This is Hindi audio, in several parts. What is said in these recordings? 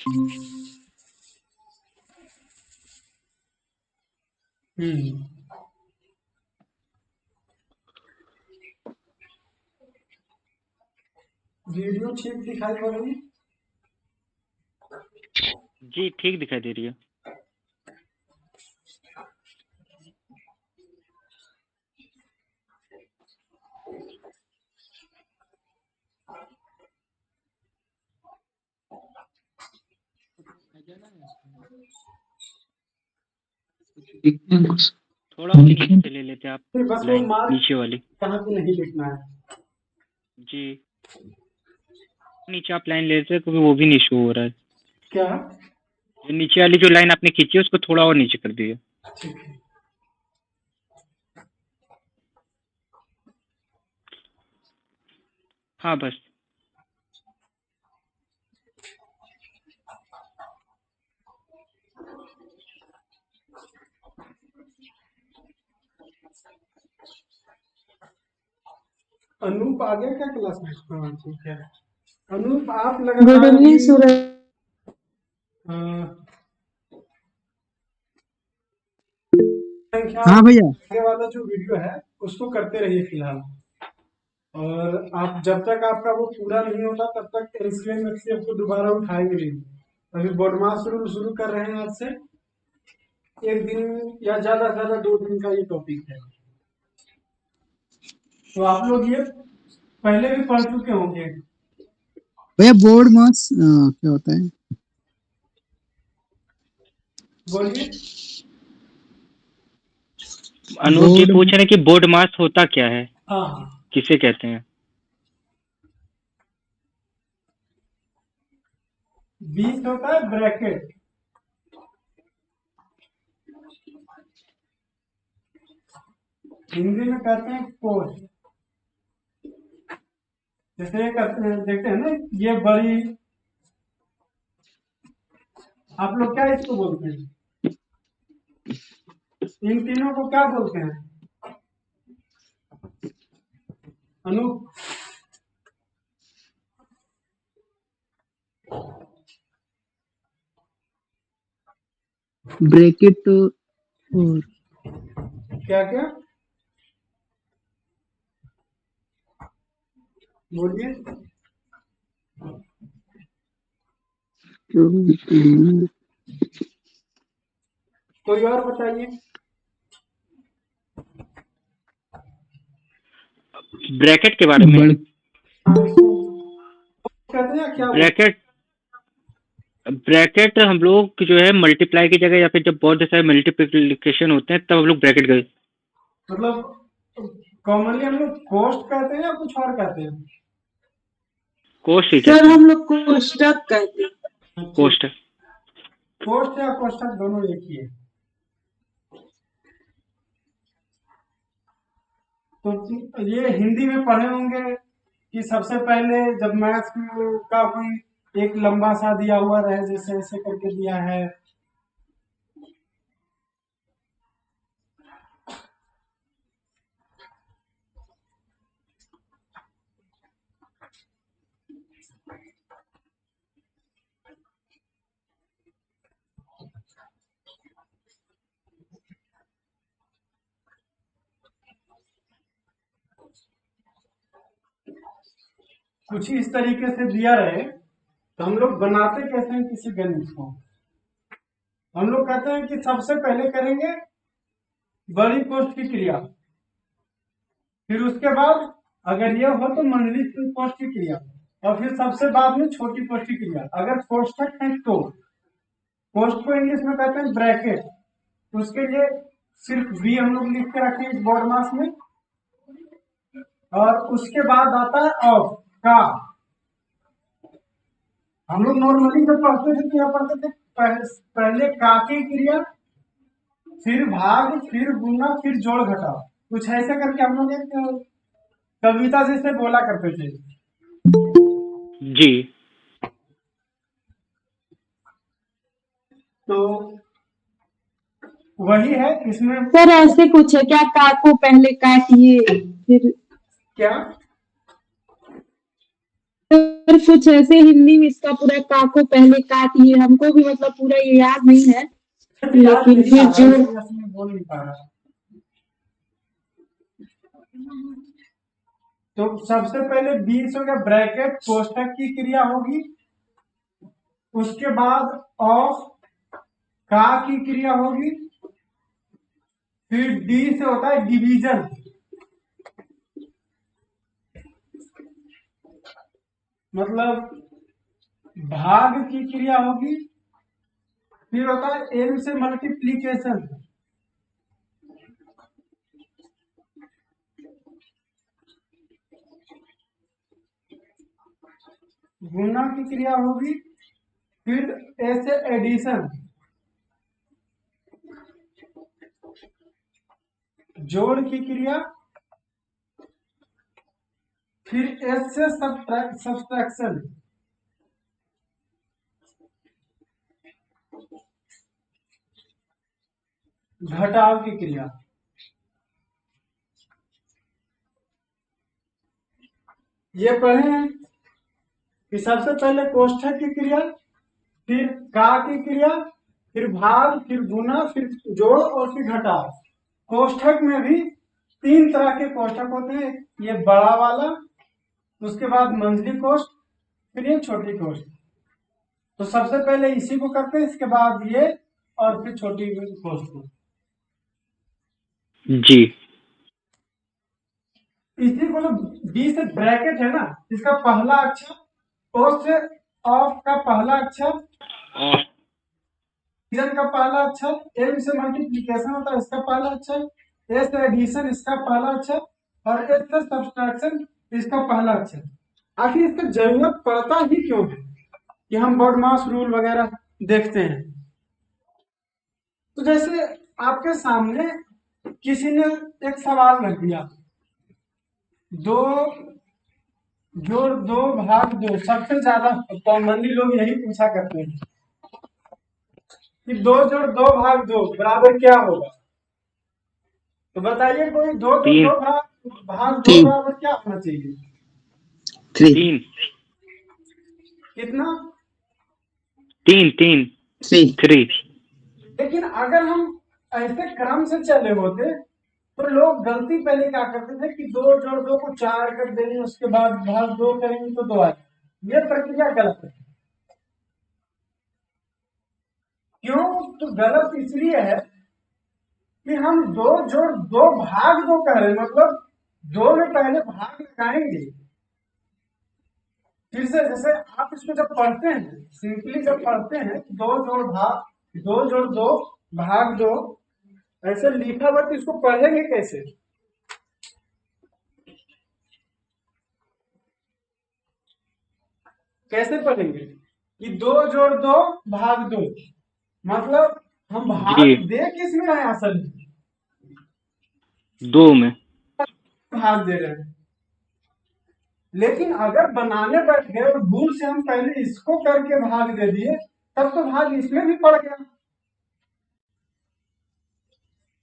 हम्म। वीडियो ठीक दिखाई पड़ रही? जी ठीक दिखाई दे रही है। थोड़ा और नीचे से ले लेते आप फिर बस वो लाइन मार्क नीचे वाली। कहाँ पे नहीं लिखना है। जी नीचे आप लाइन ले लेते क्योंकि वो भी नहीं शो हो रहा है। क्या? जो नीचे वाली जो लाइन आपने खींची है उसको थोड़ा और नीचे कर दिए। ठीक है। हाँ बस। अनूप आ गया क्या क्लास में? हाँ ठीक है। अनूप आप गुड लगातार इवनिंग अभी सूरज। संख्या हाँ भैया। आगे वाला जो वीडियो है उसको करते रहिए फिलहाल। और आप जब तक आपका वो पूरा नहीं होता तब तक एसक्यूएल एचसीएफ को दोबारा उठाएंगे नहीं। अभी बोडमास रूल शुरू कर रहे हैं आज से। एक दिन या ज्यादा से ज्यादा 2 दिन का ये टॉपिक है। तो आप लोग ये पहले भी पढ़ चुके होंगे। भैया बोर्ड मास क्या होता है? बोलिए। अनूप जी पूछ रहे हैं कि बोर्ड मास होता क्या है, हाँ किसे कहते हैं? बीच होता है ब्रैकेट। हिंदी में कहते हैं कोड। जैसे ये देखते हैं ना, ये बड़ी, आप लोग क्या इसको बोलते हैं? इन तीनों को क्या बोलते हैं अनूप? ब्रैकेट और क्या क्या बोलिए। कोई और बताइए। ब्रैकेट के बारे में। कहते हैं क्या? ब्रैकेट ब्रैकेट हम लोग जो है मल्टीप्लाई की जगह या फिर जब बहुत सारे मल्टीप्लिकेशन होते हैं तब हम लोग ब्रैकेट गए। मतलब कॉमनली हम लोग कोष्ट कहते हैं या कुछ और कहते हैं? कोष्ट ही सर कहते हैं। हम लोग कोष्टक कहते हैं। कोष्ट। कोष्ट या कोष्टक दोनों एक ही है। तो ये हिंदी में पढ़े होंगे कि सबसे पहले जब मैथ्स का कोई एक लंबा सा दिया हुआ रहे, जैसे ऐसे करके दिया है। कुछ इस तरीके से दिया रहे तो हम लोग बनाते कैसे हैं किसी गणित को? हम लोग कहते हैं कि सबसे पहले करेंगे बड़ी कोष्ठ की क्रिया, फिर उसके बाद अगर ये हो तो मंडली कोष्ठ की क्रिया, और फिर सबसे बाद में छोटी कोष्ठ की क्रिया। अगर कोष्ठक है तो कोष्ठ को इंग्लिश में कहते हैं ब्रैकेट। उसके लिए सिर्फ बी हम लोग लिख के रखें इस बोर्ड मास में, और उसके बाद आता है ऑफ का। हम लोग नॉर्मली जब पढ़ते थे क्या पढ़ते थे? पहले का की क्रिया, फिर भाग, फिर गुना, फिर जोड़ घटाव, कुछ ऐसे करके हम लोग एक कविता जैसे बोला करते थे। जी तो वही है इसमें। सर ऐसे कुछ है क्या, का को पहले काटिए फिर क्या? और कुछ ऐसे हिंदी में इसका पूरा का को पहले काट लिए, हमको भी मतलब पूरा ये याद नहीं है, याद लेकिन नहीं आ फिर रहा है, जो इसलिए बोल नहीं पा रहा। तो सबसे पहले 20 हो गया, ब्रैकेट कोष्ठक की क्रिया होगी, उसके बाद ऑफ का की क्रिया होगी, फिर डी से होता है डिवीजन, मतलब भाग की क्रिया होगी, फिर होता है एम से मल्टीप्लीकेशन, गुणा की क्रिया होगी, फिर ऐसे एडिशन, जोड़ की क्रिया, फिर एस से सब्सट्रैक्शन, घटाव की क्रिया। ये पढ़े हैं कि सबसे पहले कोष्ठक की क्रिया, फिर का की क्रिया, फिर भाग, फिर गुना, फिर जोड़ और फिर घटाव। कोष्ठक में भी 3 तरह के कोष्ठक होते हैं, ये बड़ा वाला, उसके बाद मंझली कोष्ठ, फिर ये छोटी कोष्ठ। तो सबसे पहले इसी को करते हैं, इसके बाद ये, और फिर छोटी कोष्ठ को। जी। इसी को जो बी से ब्रैकेट है ना, इसका पहला अक्षर, ओ से ऑफ का पहला अक्षर, डिवीजन का पहला अक्षर, एम से मल्टीप्लिकेशन होता है इसका पहला अक्षर, ए से एडिशन इसका पहला अक्षर, और एस से सब्सट्रैक्शन इसका पहला अक्षर। आखिर इसका जरूरत पड़ता ही क्यों है कि हम बॉडमास रूल वगैरह देखते हैं। तो जैसे आपके सामने किसी ने एक सवाल रख दिया, 2 जोड़ 2 भाग 2, सबसे ज्यादा कॉमनली लोग यही पूछा करते हैं कि 2 जोड़ 2 भाग 2 बराबर क्या होगा। तो बताइए कोई, 2 जोड़ 2 भाग 2 बराबर क्या होना चाहिए? 3 कितना? 3 लेकिन अगर हम ऐसे क्रम से चले होते तो लोग गलती पहले क्या करते थे कि 2 जोड़ 2 को 4 कर देंगे, उसके बाद भाग 2 करेंगे तो 2 आएगा। ये प्रक्रिया गलत है। क्यों? तो गलत इसलिए है कि हम 2 जोड़ 2 भाग 2 कह रहे हैं, मतलब 2 में पहले भाग लगाएंगे। फिर से जैसे आप इसको जब पढ़ते हैं, सिंपली जब पढ़ते हैं 2 जोड़ 2 भाग 2 ऐसे लिखा हुआ, तो इसको पढ़ेंगे कैसे? कैसे पढ़ेंगे कि 2 जोड़ 2 भाग 2, मतलब हम भाग दे किस में रहे हैं? असल में 2 में भाग दे रहे हैं। लेकिन अगर बनाने बैठ गए और भूल से हम पहले इसको करके भाग दे दिए, तब तो भाग इसमें भी पड़ गया।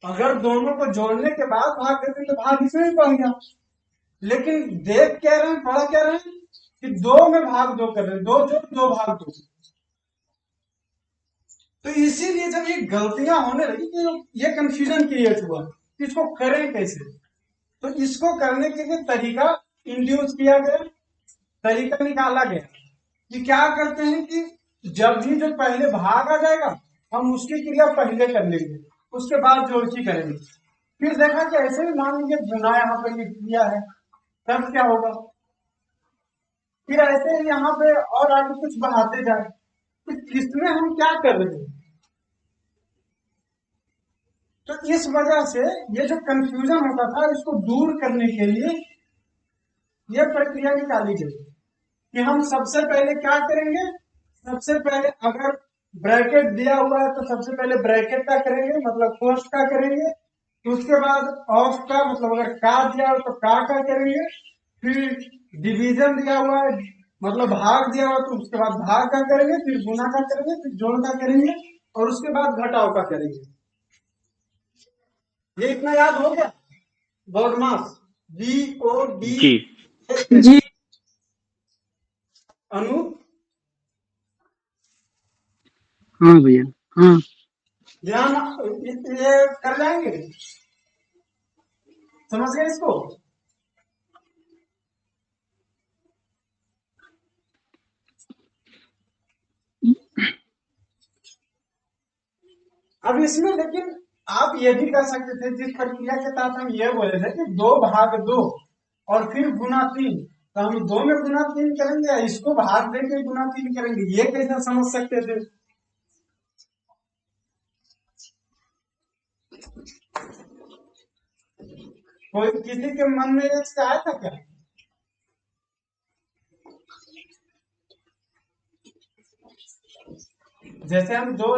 अगर दोनों को जोड़ने के बाद भाग देते तो भाग इसमें भी पड़ गया। लेकिन देख क्या रहे हैं, पढ़ा क्या रहे हैं कि 2 में भाग 2 कर रहे हैं, 2 जोड़ 2 भाग 2। तो इसीलिए जब ये गलतियां होने लगी तो ये कंफ्यूजन क्रिएट हुआ कि इसको करें कैसे। तो इसको करने के लिए तरीका इंड्यूस किया गया, तरीका निकाला गया कि क्या करते हैं कि जब भी जो पहले भाग आ जाएगा हम उसकी क्रिया पहले कर लेंगे, उसके बाद जोड़ की करेंगे। फिर देखा कि ऐसे ही मान लीजिए गुना यहाँ पर ये किया है, तब क्या होगा? फिर ऐसे ही यहाँ पे और आगे कुछ बढ़ाते जाए, तो इसमें हम क्या कर रहे हैं? तो इस वजह से ये जो कंफ्यूजन होता था, इसको दूर करने के लिए ये प्रक्रिया निकाली गई कि हम सबसे पहले क्या करेंगे। सबसे पहले अगर ब्रैकेट दिया हुआ है तो सबसे पहले ब्रैकेट का करेंगे, मतलब कोष्ठ का करेंगे। उसके बाद ऑफ का, मतलब अगर का दिया हो तो का करेंगे। फिर डिवीजन दिया हुआ है, मतलब भाग दिया हुआ तो उसके बाद भाग का करेंगे, फिर गुना का करेंगे, फिर जोड़ का करेंगे, और उसके बाद घटाव का करेंगे। ये इतना याद हो गया? बॉडमास, BOD जी अनु हाँ भैया। हाँ ध्यान ये कर जाएंगे, समझ गए इसको। अब इसमें लेकिन आप ये भी कर सकते थे, जिस प्रक्रिया के तहत हम ये बोले थे कि 2/2 और फिर गुना 3, तो हम 2 में गुना 3 करेंगे या इसको भाग देके गुना 3 करेंगे, ये कैसे समझ सकते थे। कोई किसी के मन में ये आया था क्या। जैसे हम 2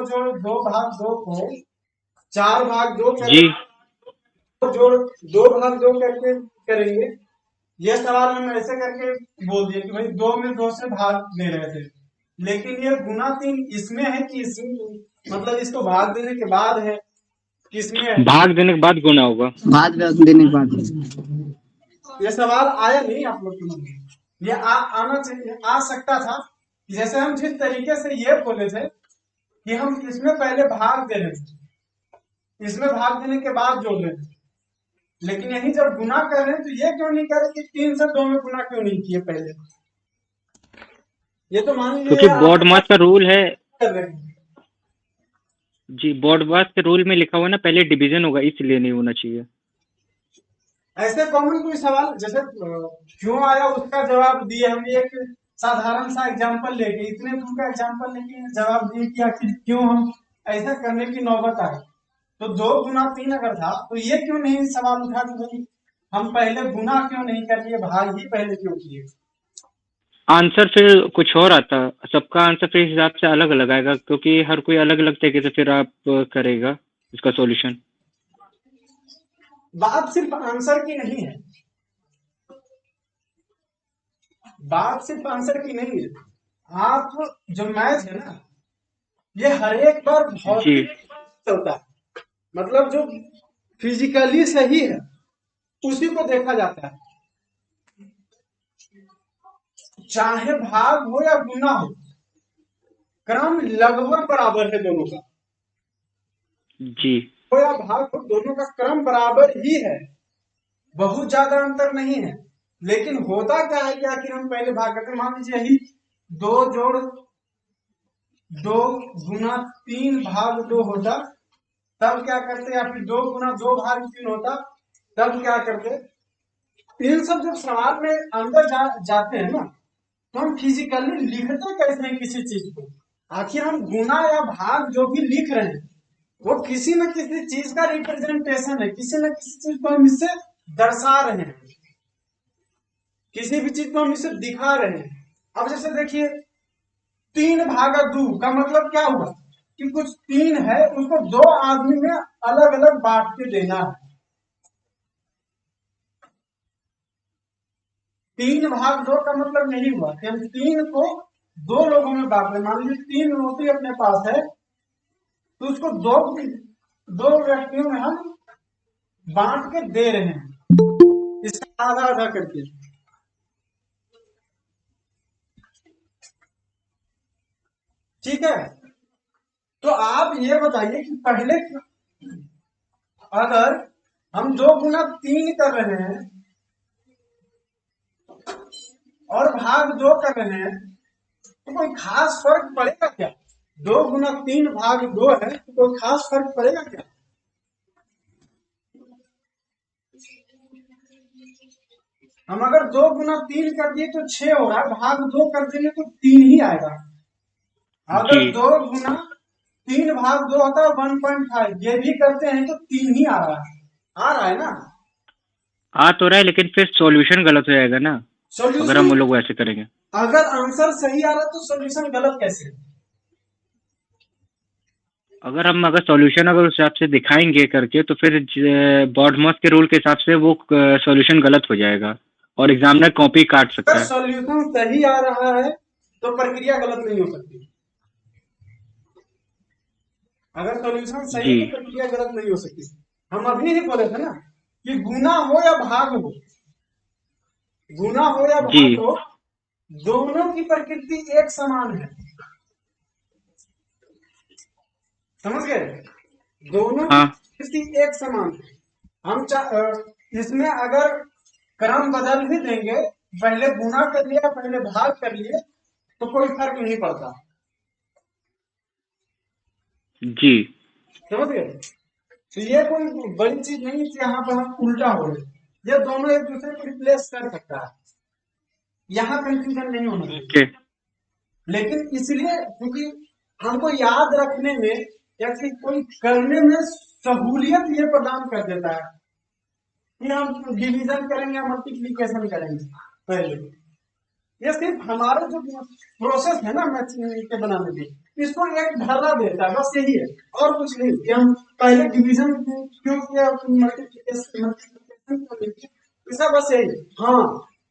को 4/2 जी करेंगे, जोड़ 2/2 करके करेंगे। ये सवाल हम ऐसे करके बोल दिए कि भाई 2 में 2 से भाग दे रहे थे, लेकिन ये गुना 3 इसमें है कि इसमें, मतलब इसको भाग देने के बाद है, किसमें है। भाग देने के बाद गुना होगा। बाद देने के बाद। ये सवाल आया नहीं आप लोग के मन में, ये आना चाहिए, आ सकता था। जैसे हम जिस तरीके से ये बोले थे कि हम इसमें पहले भाग दे रहे थे, इसमें भाग देने के बाद जोड़ रहे थे, लेकिन यही जब गुना कर रहे हैं तो ये क्यों नहीं कर रहे कि 3 से 2 में गुना क्यों नहीं किए पहले। ये तो मान लीजिए क्योंकि बोर्ड मास का रूल है कर रहे हैं। जी, बोर्ड मास के रूल में लिखा हुआ ना पहले डिवीजन होगा, इसलिए नहीं होना चाहिए। ऐसे कॉमन कोई सवाल जैसे क्यों आया उसका जवाब दिए, हम एक साधारण सा एग्जांपल लेके, इतने दूर का एग्जांपल लेके जवाब दिए कि आखिर क्यों हम ऐसा करने की नौबत आई। तो 2 गुना 3 अगर था तो ये क्यों नहीं सवाल उठा कि भाई हम पहले गुना क्यों नहीं कर लिए, भाग ही पहले क्यों किए। आंसर फिर कुछ और आता, सबका आंसर फिर हिसाब से अलग अलग आएगा, क्योंकि हर कोई अलग अलग तरीके से फिर आप करेगा इसका सॉल्यूशन। बात सिर्फ आंसर की नहीं है, बात सिर्फ आंसर की नहीं है। आप जो मैथ है ना, ये हर एक बार जी भौतिक चलता है, मतलब जो फिजिकली सही है उसी को देखा जाता है, चाहे भाग हो या गुना हो, क्रम लगभग बराबर है दोनों का। जी हो या भाग हो, दोनों का क्रम बराबर ही है, बहुत ज्यादा अंतर नहीं है। लेकिन होता क्या है कि आखिर हम पहले भाग करते, मान लीजिए यही 2 जोड़ 2 गुना 3/2 होता, तब क्या करते, या फिर 2 गुना 2/3 होता, तब क्या करते। इन सब जब सवाल में अंदर जाते हैं ना, तो हम फिजिकली लिखते कैसे हैं किसी चीज को। आखिर हम गुना या भाग जो भी लिख रहे हैं वो किसी न किसी चीज का रिप्रेजेंटेशन है, किसी न किसी चीज को हम इससे दर्शा रहे हैं, किसी भी चीज को हम इससे दिखा रहे हैं। अब जैसे देखिए 3/2 का मतलब क्या हुआ कि कुछ 3 है, उसको 2 आदमी में अलग अलग बांट के देना है। 3/2 का मतलब नहीं हुआ कि हम 3 को 2 लोगों में बांट रहे। मान लीजिए 3 रोटी अपने पास है, तो उसको 2 व्यक्तियों में हम बांट के दे रहे हैं, इसका आधा आधा करके। ठीक है, तो आप ये बताइए कि पहले अगर हम 2 गुना 3 कर रहे हैं और भाग 2 कर रहे हैं, तो कोई खास फर्क पड़ेगा क्या। 2 गुना 3/2 है, तो कोई खास फर्क पड़ेगा क्या। हम अगर 2 गुना 3 कर दिए तो 6 हो रहा है, भाग 2 कर देंगे तो 3 ही आएगा। अगर जी 2 गुना 3/2 होता है 1.5, ये भी करते हैं तो 3 ही आ रहा है ना। आ तो रहा है, लेकिन फिर सॉल्यूशन गलत हो जाएगा ना अगर हम सॉल्यूशन, लोग वैसे करेंगे। अगर आंसर सही आ रहा है तो सॉल्यूशन गलत कैसे। अगर सॉल्यूशन अगर उस हिसाब से दिखाएंगे करके, तो फिर बॉडमॉस के रूल के हिसाब से वो सॉल्यूशन गलत हो जाएगा और एग्जामिनर कॉपी काट सकता अगर है। सॉल्यूशन सही आ रहा है तो प्रक्रिया गलत नहीं हो सकती। अगर सॉल्यूशन सही जी है तो प्रक्रिया गलत नहीं हो सकती। हम अभी ही बोले थे ना कि गुना हो या भाग हो, गुना हो या जी भाग हो, दोनों की प्रकृति एक समान है, समझ गए? दोनों की हाँ प्रकृति एक समान है। इसमें अगर क्रम बदल भी देंगे, पहले गुना कर लिया पहले भाग कर लिए, तो कोई फर्क नहीं पड़ता, जी समझ गए? तो ये कोई बड़ी चीज नहीं कि यहाँ पर हम उल्टा हो रहे, ये दोनों एक दूसरे को रिप्लेस कर सकता है, यहाँ कंफ्यूजन नहीं होना चाहिए। ओके लेकिन इसलिए क्योंकि हमको याद रखने में या फिर कोई करने में सहूलियत ये प्रदान कर देता है कि हम डिवीजन करेंगे या मल्टीप्लीकेशन करेंगे। पहले ये सिर्फ हमारे जो प्रोसेस है ना मैथ के बनाने की, इसको एक ढर्रा देता है, बस यही है और कुछ नहीं कि हम पहले डिवीजन क्यों किया मल्टीप्लीकेशन क्यों किया, इसका बस यही। हाँ,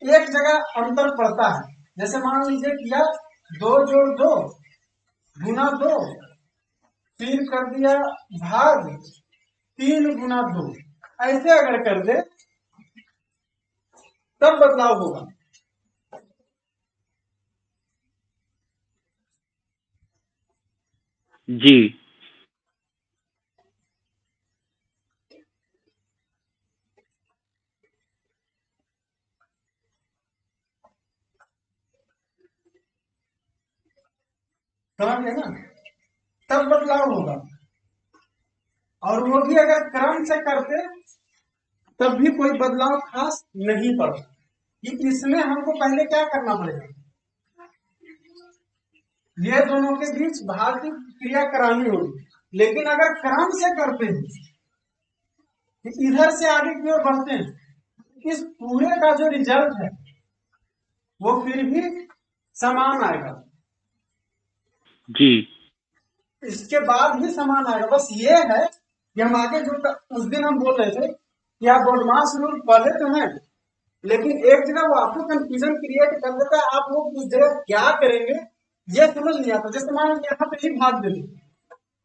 एक जगह अंतर पड़ता है, जैसे मान लीजिए किया 2 जोड़ 2 गुना 2, फिर कर दिया भाग 3 गुना 2, ऐसे अगर कर दे तब बदलाव होगा। जी समझ गए ना? तब बदलाव होगा, और वो भी अगर क्रम से करते तब भी कोई बदलाव खास नहीं पड़ता। कि इसमें हमको पहले क्या करना पड़ेगा, ये दोनों के बीच भाग की क्रिया करानी होगी, लेकिन अगर क्रम से करते हैं कि इधर से आगे की ओर बढ़ते हैं, इस पूरे का जो रिजल्ट है वो फिर भी समान आएगा, जी इसके बाद भी समान आएगा। बस ये है कि हम आगे जो उस दिन हम बोल रहे थे कि आप बॉडमास रूल पढ़े तो हैं, लेकिन एक जगह वो आपको कंफ्यूजन क्रिएट कर देता है, आप लोग उस जगह क्या करेंगे ये समझ नहीं आता। जैसे मान लीजिए यहाँ पे ही भाग दे दो,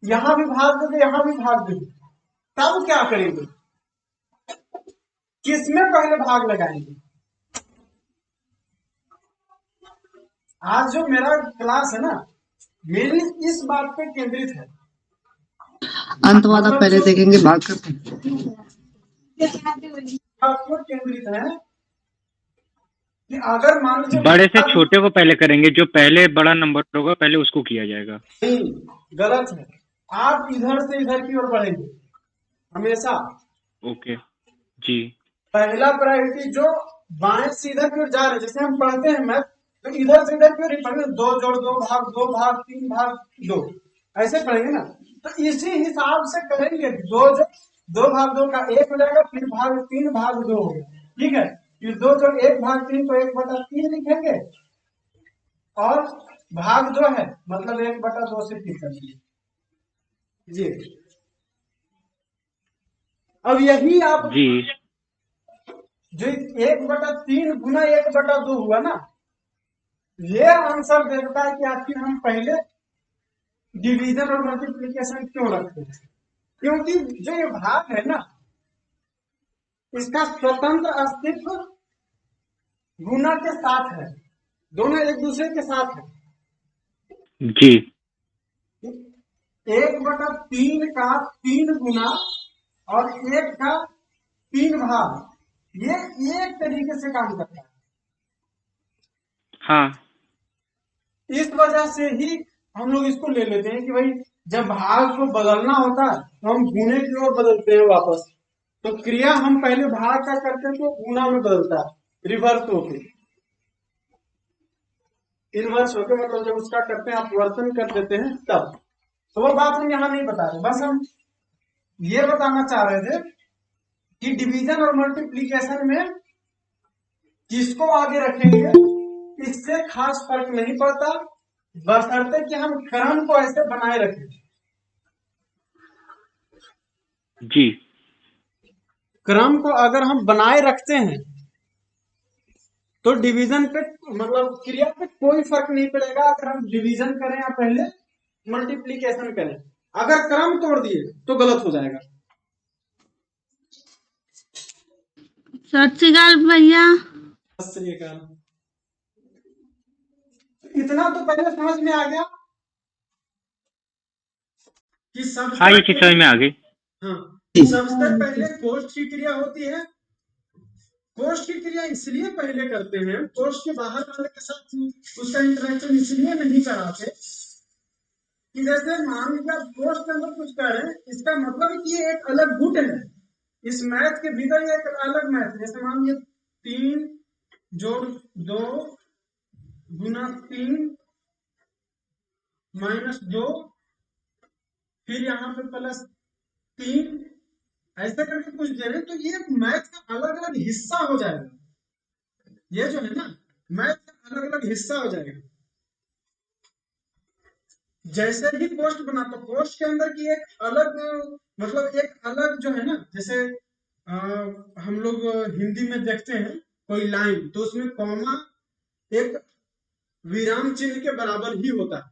यहाँ भी भाग दे दो, यहाँ भी भाग दे दो, तब क्या करेंगे, किसमें पहले भाग लगाएंगे? आज जो मेरा क्लास है ना, मेरी इस बात पे केंद्रित है, अंत वाला मतलब पहले जो देखेंगे भाग करते बात पर केंद्रित है कि अगर मान लीजिए बड़े से भाग छोटे को पहले करेंगे, जो पहले बड़ा नंबर होगा पहले उसको किया जाएगा। नहीं, गलत है। आप इधर से इधर की ओर बढ़ेंगे हमेशा, ओके जी पहला प्रायोरिटी जो बाएं से इधर की ओर जा रहे हैं, जैसे हम पढ़ते हैं मैथ, तो इधर से इधर की ओर ही पढ़ेंगे, 2 जोड़ 2 भाग 2 भाग 3 भाग 2, ऐसे पढ़ेंगे ना। तो इसी हिसाब से करेंगे, 2 भाग 2 का 1 हो जाएगा, फिर भाग 3 भाग 2 हो गया, ठीक है। फिर 2 जोड़ 1 भाग 3 तो 1/3 लिखेंगे, और भाग 2 है मतलब 1/2 से फिर कर लीजिए जी। अब यही आप जी जो 1/3 गुना 1/2 हुआ ना, ये आंसर देता है कि आखिर हम पहले डिवीजन और मल्टीप्लिकेशन क्यों रखते हैं। क्योंकि जो ये भाग है ना, इसका स्वतंत्र अस्तित्व गुना के साथ है, दोनों एक दूसरे के साथ है। जी 1/3 का 3 गुना और 1 का 3 भाग, ये एक तरीके से काम करता है। हाँ इस वजह से ही हम लोग इसको ले लेते हैं कि भाई जब भाग को बदलना होता है तो हम गुने की ओर बदलते हैं वापस, तो क्रिया हम पहले भाग का करते हैं तो गुना में बदलता है, रिवर्स होके, इनवर्स होके, मतलब जब उसका करते हैं अपवर्तन कर देते हैं तब। तो वो बात हम यहाँ नहीं बता रहे, बस हम ये बताना चाह रहे थे कि डिवीजन और मल्टीप्लीकेशन में किसको आगे रखेंगे इससे खास फर्क नहीं पड़ता, बशर्ते कि हम क्रम को ऐसे बनाए रखें। जी क्रम को अगर हम बनाए रखते हैं तो डिवीजन पे मतलब क्रिया पे कोई फर्क नहीं पड़ेगा, अगर हम डिवीजन करें या पहले मल्टीप्लीकेशन करें। अगर क्रम तोड़ दिए तो गलत हो जाएगा। सत श्री अकाल भैया। सत श्री अकाल। इतना तो पहले समझ में आ गया कि सबसे हाँ, ये चीज समझ में आ गई। हाँ, सबसे पहले कोष्ठ की क्रिया होती है। कोष्ठ की क्रिया इसलिए पहले करते हैं, कोष्ठ के बाहर वाले के साथ उसका इंटरेक्शन इसलिए नहीं कराते कि जैसे मान लीजिए आप कोष्ठ के अंदर कुछ कर रहे हैं, इसका मतलब है कि ये एक अलग गुट है। इस मैथ के भीतर ये एक अलग मैथ है। जैसे मान लीजिए 3 जोड़ 2 गुना 3 माइनस 2, फिर यहाँ पे प्लस 3, ऐसे करके कुछ दे रहे हैं, तो ये मैथ का अलग अलग हिस्सा हो जाएगा। ये जो है ना, मैथ का अलग अलग हिस्सा हो जाएगा। जैसे ही कोष्ठ बना, तो कोष्ठ के अंदर की एक अलग, मतलब एक अलग जो है ना, जैसे हम लोग हिंदी में देखते हैं कोई लाइन, तो उसमें कॉमा एक विराम चिन्ह के बराबर ही होता है,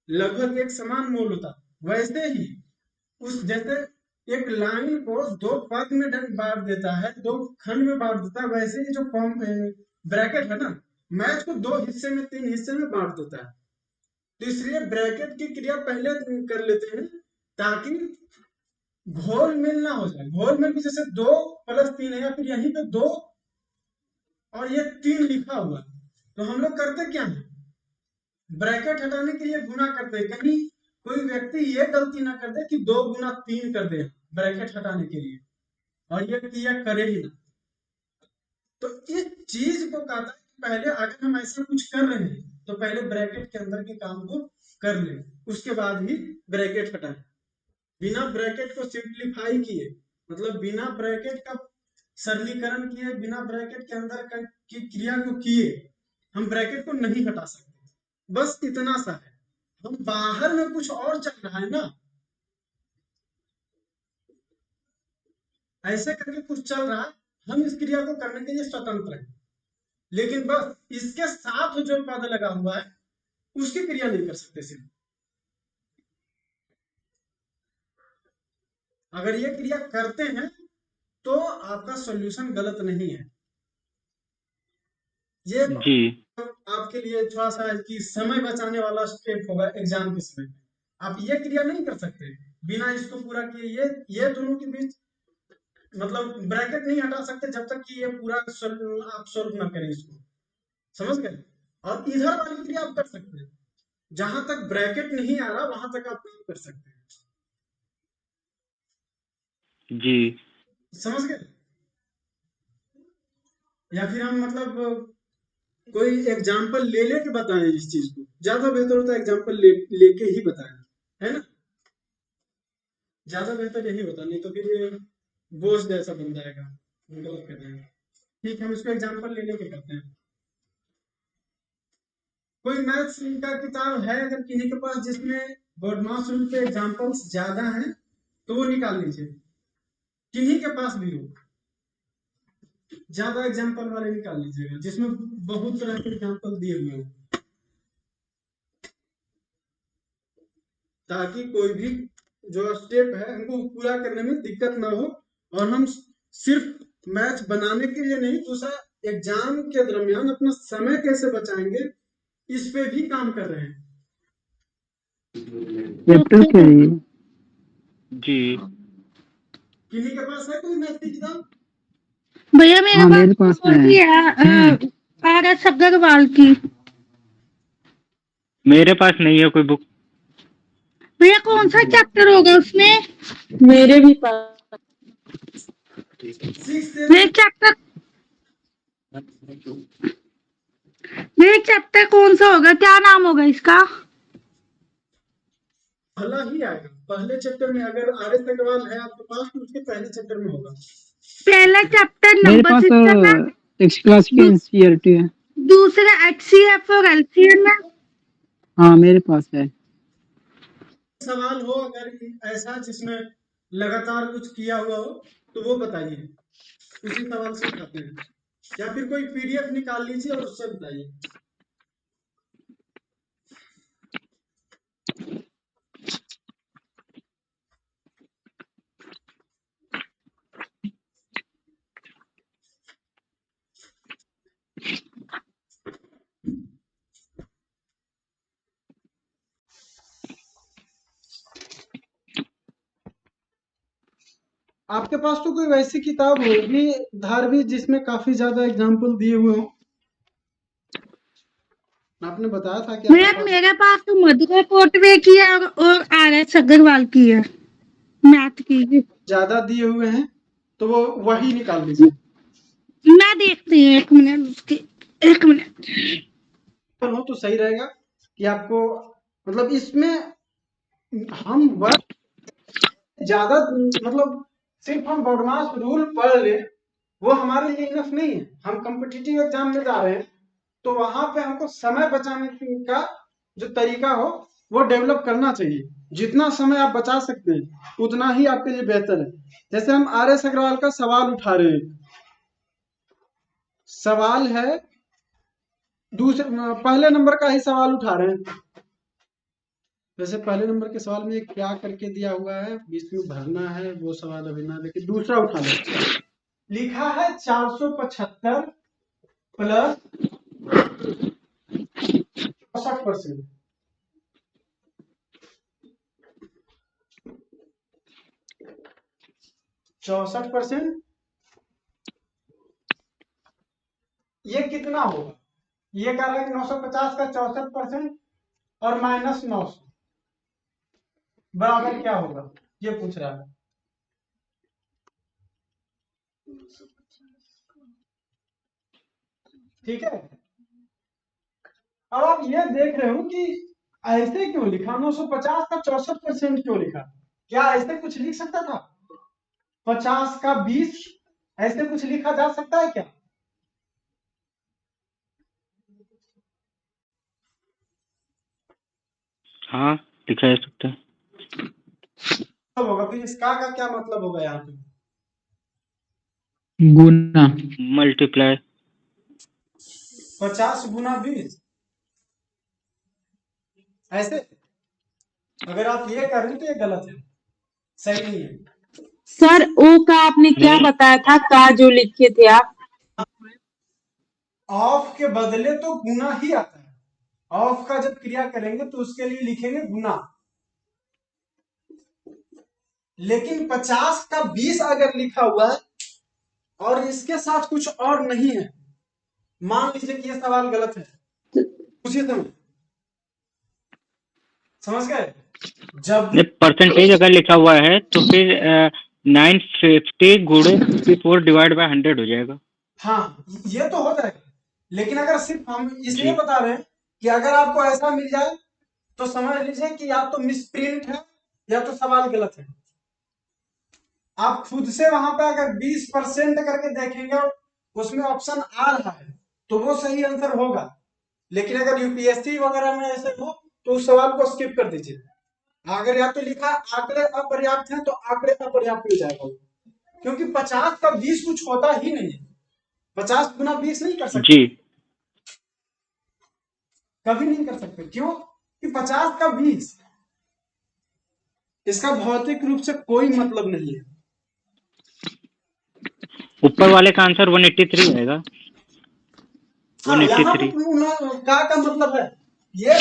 लगभग एक समान मोल होता है। वैसे ही उस जैसे एक लाइन को दो पद में बांट देता है, दो खंड में बांट देता है, वैसे ही जो ब्रैकेट है ना, मैथ को दो हिस्से में, तीन हिस्से में बांट देता है। तो इसलिए ब्रैकेट की क्रिया पहले कर लेते हैं ताकि घोल मिल ना हो जाए। घोल मिल भी जैसे 2 + 3 है, या फिर यहीं पे 2 और ये 3 लिखा हुआ है, तो हम लोग करते क्या है, ब्रैकेट हटाने के लिए गुना करते हैं। कहीं कोई व्यक्ति ये गलती ना कर दे कि 2 गुना 3 कर दे ब्रैकेट हटाने के लिए, और ये क्रिया करे ही ना। तो इस चीज को कहता है कि पहले अगर हम ऐसा कुछ कर रहे हैं, तो पहले ब्रैकेट के अंदर के काम को कर ले, उसके बाद ही ब्रैकेट हटाएं। बिना ब्रैकेट को सिंप्लीफाई किए, मतलब बिना ब्रैकेट का सरलीकरण किए, बिना ब्रैकेट के अंदर की क्रिया को किए, हम ब्रैकेट को नहीं हटा सकते। बस इतना सा है। हम बाहर में कुछ और चल रहा है ना, ऐसे करके कुछ चल रहा है, हम इस क्रिया को करने के लिए स्वतंत्र हैं, लेकिन बस इसके साथ जो पद लगा हुआ है उसकी क्रिया नहीं कर सकते सिर्फ। अगर ये क्रिया करते हैं तो आपका सॉल्यूशन गलत नहीं है। ये जी। आपके लिए थोड़ा सा कि समय बचाने वाला स्टेप होगा एग्जाम के समय। आप ये क्रिया नहीं कर सकते बिना इसको पूरा किए। ये दोनों के बीच मतलब ब्रैकेट नहीं हटा सकते जब तक कि ये पूरा आप सोल्व ना करें इसको, समझ गए। और इधर वाली क्रिया आप कर सकते हैं, जहां तक ब्रैकेट नहीं आ रहा वहां तक आप काम कर सकते हैं, जी। समझ गए। या फिर हम मतलब कोई एग्जाम्पल ले लेके बताएं इस चीज को, ज्यादा बेहतर होता है एग्जाम्पल लेके ही बताएं, है ना, ज्यादा बेहतर यही होता, नहीं तो फिर ये बोझ जैसा बन जाएगा, हम गलत कर रहे हैं। ठीक है, हम इसको एग्जाम्पल ले लेके करते हैं। कोई मैथ्स का किताब है अगर किन्हीं के पास जिसमें बॉडमास रूल पे एग्जाम्पल्स ज्यादा हैं, तो वो निकाल लीजिए, किन्हीं के पास भी हो, ज्यादा एग्जाम्पल वाले निकाल लीजिएगा जिसमें बहुत तरह के एग्जाम्पल दिए हुए हो, ताकि कोई भी जो स्टेप है हमको पूरा करने में दिक्कत ना हो। और हम सिर्फ मैथ बनाने के लिए नहीं, दूसरा एग्जाम के दरमियान अपना समय कैसे बचाएंगे इस पे भी काम कर रहे हैं। चैप्टर के लिए जी। किन्हीं के पास है कोई मैथ की किताब? भैया मेरे हाँ मेरे पास पास भी है आर.एस. अग्रवाल की। मेरे पास नहीं है कोई बुक। भैया कौन सा चैप्टर होगा उसमें? मेरे भी पास 6 ये चैप्टर, ये चैप्टर कौन सा होगा, क्या नाम होगा इसका? पहला ही आएगा, पहले चैप्टर में अगर आर.एस. अग्रवाल है आपके पास तो उसके पहले चैप्टर में होगा। पहला चैप्टर मेरे नंबर पास सिस्टम है, एक्स क्लास की एनसीईआरटी है। दूसरा HCF और LCM है। हाँ मेरे पास है। सवाल हो अगर ऐसा जिसमें लगातार कुछ किया हुआ हो तो वो बताइए, उसी सवाल से उठाते हैं, या फिर कोई पीडीएफ निकाल लीजिए और उससे बताइए। आपके पास तो कोई वैसी किताब होगी धारवी जिसमें काफी ज्यादा एग्जाम्पल दिए हुए हो। आपने बताया था कि आपके भैया पास मेरे पास तो मधुरा कोटवे की है और RS अग्रवाल की है, मैथ की। ज्यादा दिए हुए हैं तो वो वही निकाल लीजिए। मैं देखती हूँ, 1 मिनट उसकी, 1 मिनट। हो तो सही रहेगा कि आपको मतलब इसमें हम वर्ड ज्यादा मतलब सिर्फ हम बॉडमास रूल पढ़ ले वो हमारे लिए इनफ नहीं है। हम कॉम्पिटिटिव एग्जाम में जा रहे हैं तो वहां पे हमको समय बचाने का जो तरीका हो वो डेवलप करना चाहिए। जितना समय आप बचा सकते हैं उतना ही आपके लिए बेहतर है। जैसे हम RS अग्रवाल का सवाल उठा रहे हैं, सवाल है दूसरे पहले नंबर का ही सवाल उठा रहे हैं। वैसे पहले नंबर के सवाल में ये क्या करके दिया हुआ है, बीच में भरना है, वो सवाल अभी ना लेकिन दूसरा उठा ले। लिखा है 475 प्लस 64%। 64% ये कितना होगा? ये कह रहा है कि 950 का 64% और माइनस 900 बराबर क्या होगा, ये पूछ रहा है। ठीक है, अब आप ये देख रहे हो कि ऐसे क्यों लिखा, 950 का 64% क्यों लिखा? क्या ऐसे कुछ लिख सकता था? 50 का 20 ऐसे कुछ लिखा जा सकता है क्या? हाँ, लिखा जा सकता है। मतलब होगा फिर इसका का क्या मतलब होगा यहाँ पे? गुना। मल्टीप्लाई। 50 गुना 20 ऐसे। अगर आप ये करें तो ये गलत है, सही नहीं है। सर ओ का आपने क्या नहीं, बताया था, का जो लिखे थे आप? ऑफ के बदले तो गुना ही आता है। ऑफ का जब क्रिया करेंगे तो उसके लिए लिखेंगे गुना। लेकिन 50 का 20 अगर लिखा हुआ है और इसके साथ कुछ और नहीं है, मान लीजिए कि ये सवाल गलत है, पूछिए समझ गए? जब भी परसेंटेज अगर लिखा हुआ है तो फिर 950 गुणे 54 डिवाइड बाय 100 हो जाएगा। हाँ ये तो हो जाएगा, लेकिन अगर सिर्फ हम इसलिए जी बता रहे हैं कि अगर आपको ऐसा मिल जाए तो समझ लीजिए कि या तो मिसप्रिंट है या तो सवाल गलत है। आप खुद से वहां पे अगर 20% करके देखेंगे और उसमें ऑप्शन आ रहा है तो वो सही आंसर होगा। लेकिन अगर यूपीएससी वगैरह में ऐसे हो तो उस सवाल को स्किप कर दीजिए। अगर या तो लिखा आंकड़े अपर्याप्त हैं तो आंकड़े अपर्याप्त मिल जाएगा, क्योंकि 50 का 20 कुछ होता ही नहीं है। 50 गुना 20 नहीं कर सकते, जी। कभी नहीं कर सकते। क्यों कि 50 का 20 इसका भौतिक रूप से कोई मतलब नहीं है। ऊपर वाले का आंसर 183 आएगा। हाँ यहाँ पे 183। का मतलब है ये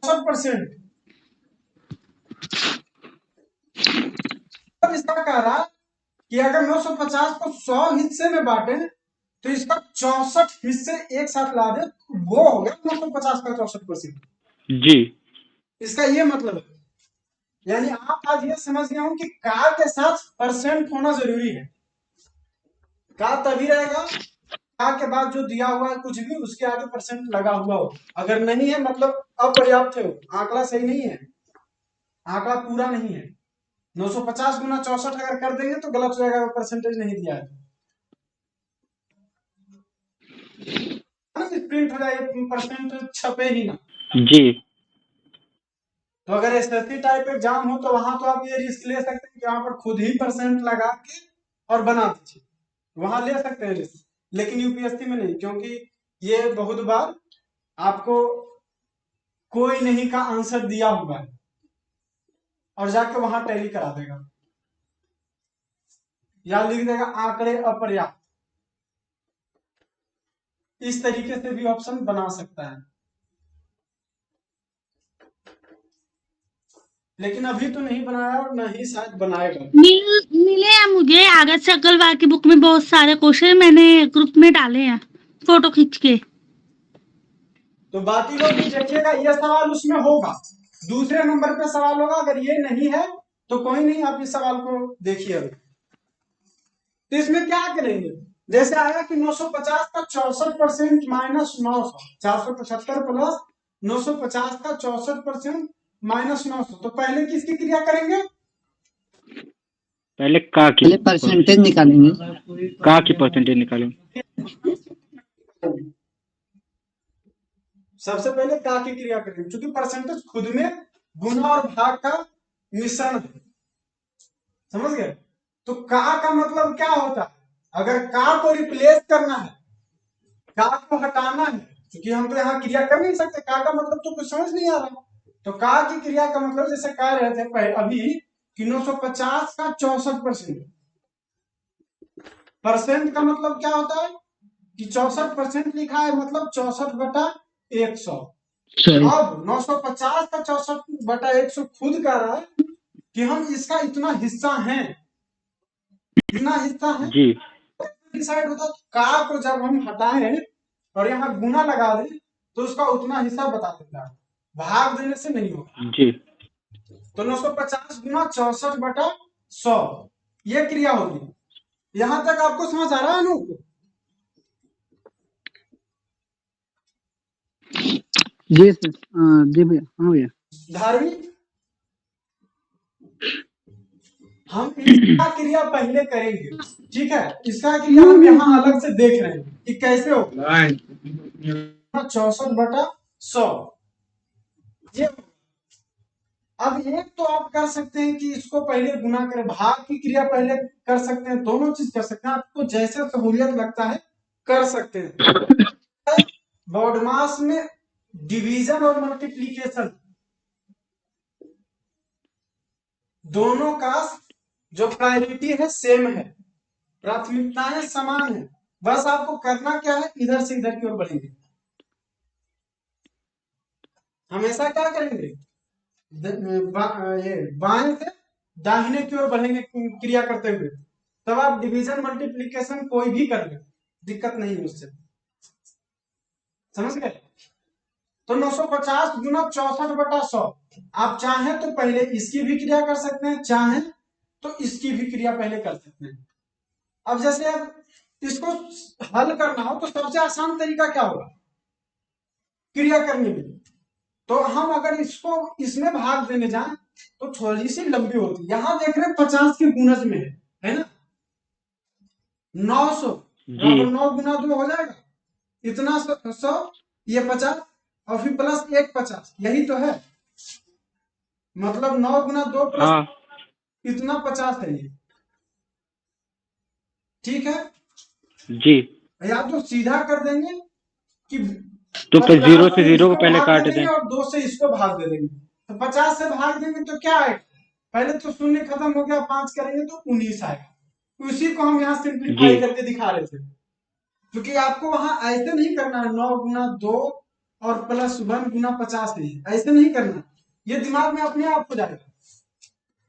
60%। अब इसका कह रहा कि अगर 950 को 100 हिस्से में बांटे तो इसका 64 हिस्से एक साथ ला दे, वो हो गया 950 का 64%। जी इसका ये मतलब है, यानी आप आज ये समझ गए हो कि का के साथ परसेंट होना जरूरी है। का तभी रहेगा का के बाद जो दिया हुआ है कुछ भी उसके आगे परसेंट लगा हुआ हो। अगर नहीं है मतलब अपर्याप्त है, आंकड़ा सही नहीं है, आंकड़ा पूरा नहीं है। 950 गुना 64 अगर कर देंगे तो गलत हो जाएगा, परसेंटेज नहीं दिया है प्रिंट हो जाए, परसेंट छपे ही ना। जी। तो अगर एसएससी टाइप एग्जाम हो तो वहां तो आप ये रिस्क ले सकते हैं कि वहां पर खुद ही परसेंट लगा के और बना दीजिए, वहां ले सकते हैं रिस्क। लेकिन यूपीएससी में नहीं, क्योंकि ये बहुत बार आपको कोई नहीं का आंसर दिया हुआ है और जाके वहां टैली करा देगा या लिख देगा आंकड़े अपर्याप्त। इस तरीके से भी ऑप्शन बना सकता है। लेकिन अभी तो नहीं बनाया और न ही शायद बनाएगा। मिले हैं मुझे आगत सकलवार की बुक में बहुत सारे क्वेश्चन मैंने ग्रुप में डाले हैं फोटो खींच के। तो बाकी लोग भी देखिएगा, ये सवाल उसमें होगा, दूसरे नंबर पे सवाल होगा। अगर ये नहीं है तो कोई नहीं, आप इस सवाल को देखिए। अभी तो इसमें क्या करेंगे, जैसे आया कि 950 का 64% माइनस 900, 475 प्लस 950 का 64% माइनस 900, तो पहले किसकी क्रिया करेंगे? पहले का की पहले परसेंटेज निकालेंगे। का की परसेंटेज निकालेंगे। सबसे पहले का की क्रिया करेंगे, क्योंकि परसेंटेज खुद में गुना और भाग का मिश्रण है, समझ गए? तो का मतलब क्या होता है? अगर का को रिप्लेस करना है, का को हटाना है, क्योंकि हम तो यहाँ क्रिया कर नहीं सकते, का मतलब तो कुछ समझ नहीं आ रहा। तो का की क्रिया का मतलब जैसे कह रहे थे पहले अभी कि 950 का 64%, परसेंट का मतलब क्या होता है कि 64% लिखा है, मतलब 64/100। अब 950 का 64/100 खुद कह रहा है कि हम इसका इतना हिस्सा है, इतना हिस्सा है जी डिसाइड होता। तो का को जब हम हटाएं और यहाँ गुना लगा दें तो उसका उतना हिस्सा बता देता है, भाग देने से नहीं होगा। जी तो 950 गुना 64/100 ये क्रिया होगी। यहां तक आपको समझ आ रहा है अनूप? जी सर, जी भैया, हाँ भैया। धार्मिक, हम इसका क्रिया पहले करेंगे, ठीक है? इसका क्रिया हम यहाँ अलग से देख रहे हैं कि कैसे होगा। 64/100 ये। अब एक तो आप कर सकते हैं कि इसको पहले गुना करें, भाग की क्रिया पहले कर सकते हैं, दोनों चीज कर सकते हैं, आपको जैसे सहूलियत लगता है कर सकते हैं। बॉडमास में डिवीजन और मल्टीप्लीकेशन दोनों का जो प्रायोरिटी है सेम है, प्राथमिकताएं समान है, बस आपको करना क्या है, इधर से इधर की ओर बढ़ेंगे। हमेशा क्या करेंगे, ये बाएं से दाहिने की ओर बढ़ेंगे क्रिया करते हुए, तब आप डिवीजन मल्टीप्लीकेशन कोई भी कर ले, दिक्कत नहीं है उससे, समझ गए? तो 950 गुना 64/100, आप चाहें तो पहले इसकी भी क्रिया कर सकते हैं, चाहें तो इसकी भी क्रिया पहले कर सकते हैं। अब जैसे अब इसको हल करना हो तो सबसे आसान तरीका क्या होगा क्रिया करने में? तो हम अगर इसको इसमें भाग देने जाएं तो थोड़ी सी लंबी होती है। यहां देख रहे हैं 50 के गुणज में है ना, 900 जी 9 गुना 2 हो जाएगा इतना 100, ये 50 और फिर प्लस 1 50, यही तो है, मतलब 9 गुना 2 प्लस हाँ इतना 50 है ये, ठीक है? जी। या तो सीधा कर देंगे कि तो फिर 50 जीरो से से जीरो को इसको पहले भाग काट दे दें। देंगे और 2 से इसको भाग दे देंगे। तो 50 से भाग देंगे तो क्या आएगा, पहले तो शून्य खत्म हो गया, 5 करेंगे तो 19 आएगा। उसी को हम यहाँ सिंप्लीफाई जी करके दिखा रहे थे, क्योंकि आपको वहां ऐसे नहीं करना है 9 गुना 2 और प्लस 1 गुना 50 नहीं, ऐसे नहीं करना, ये दिमाग में अपने आप हो जाएगा।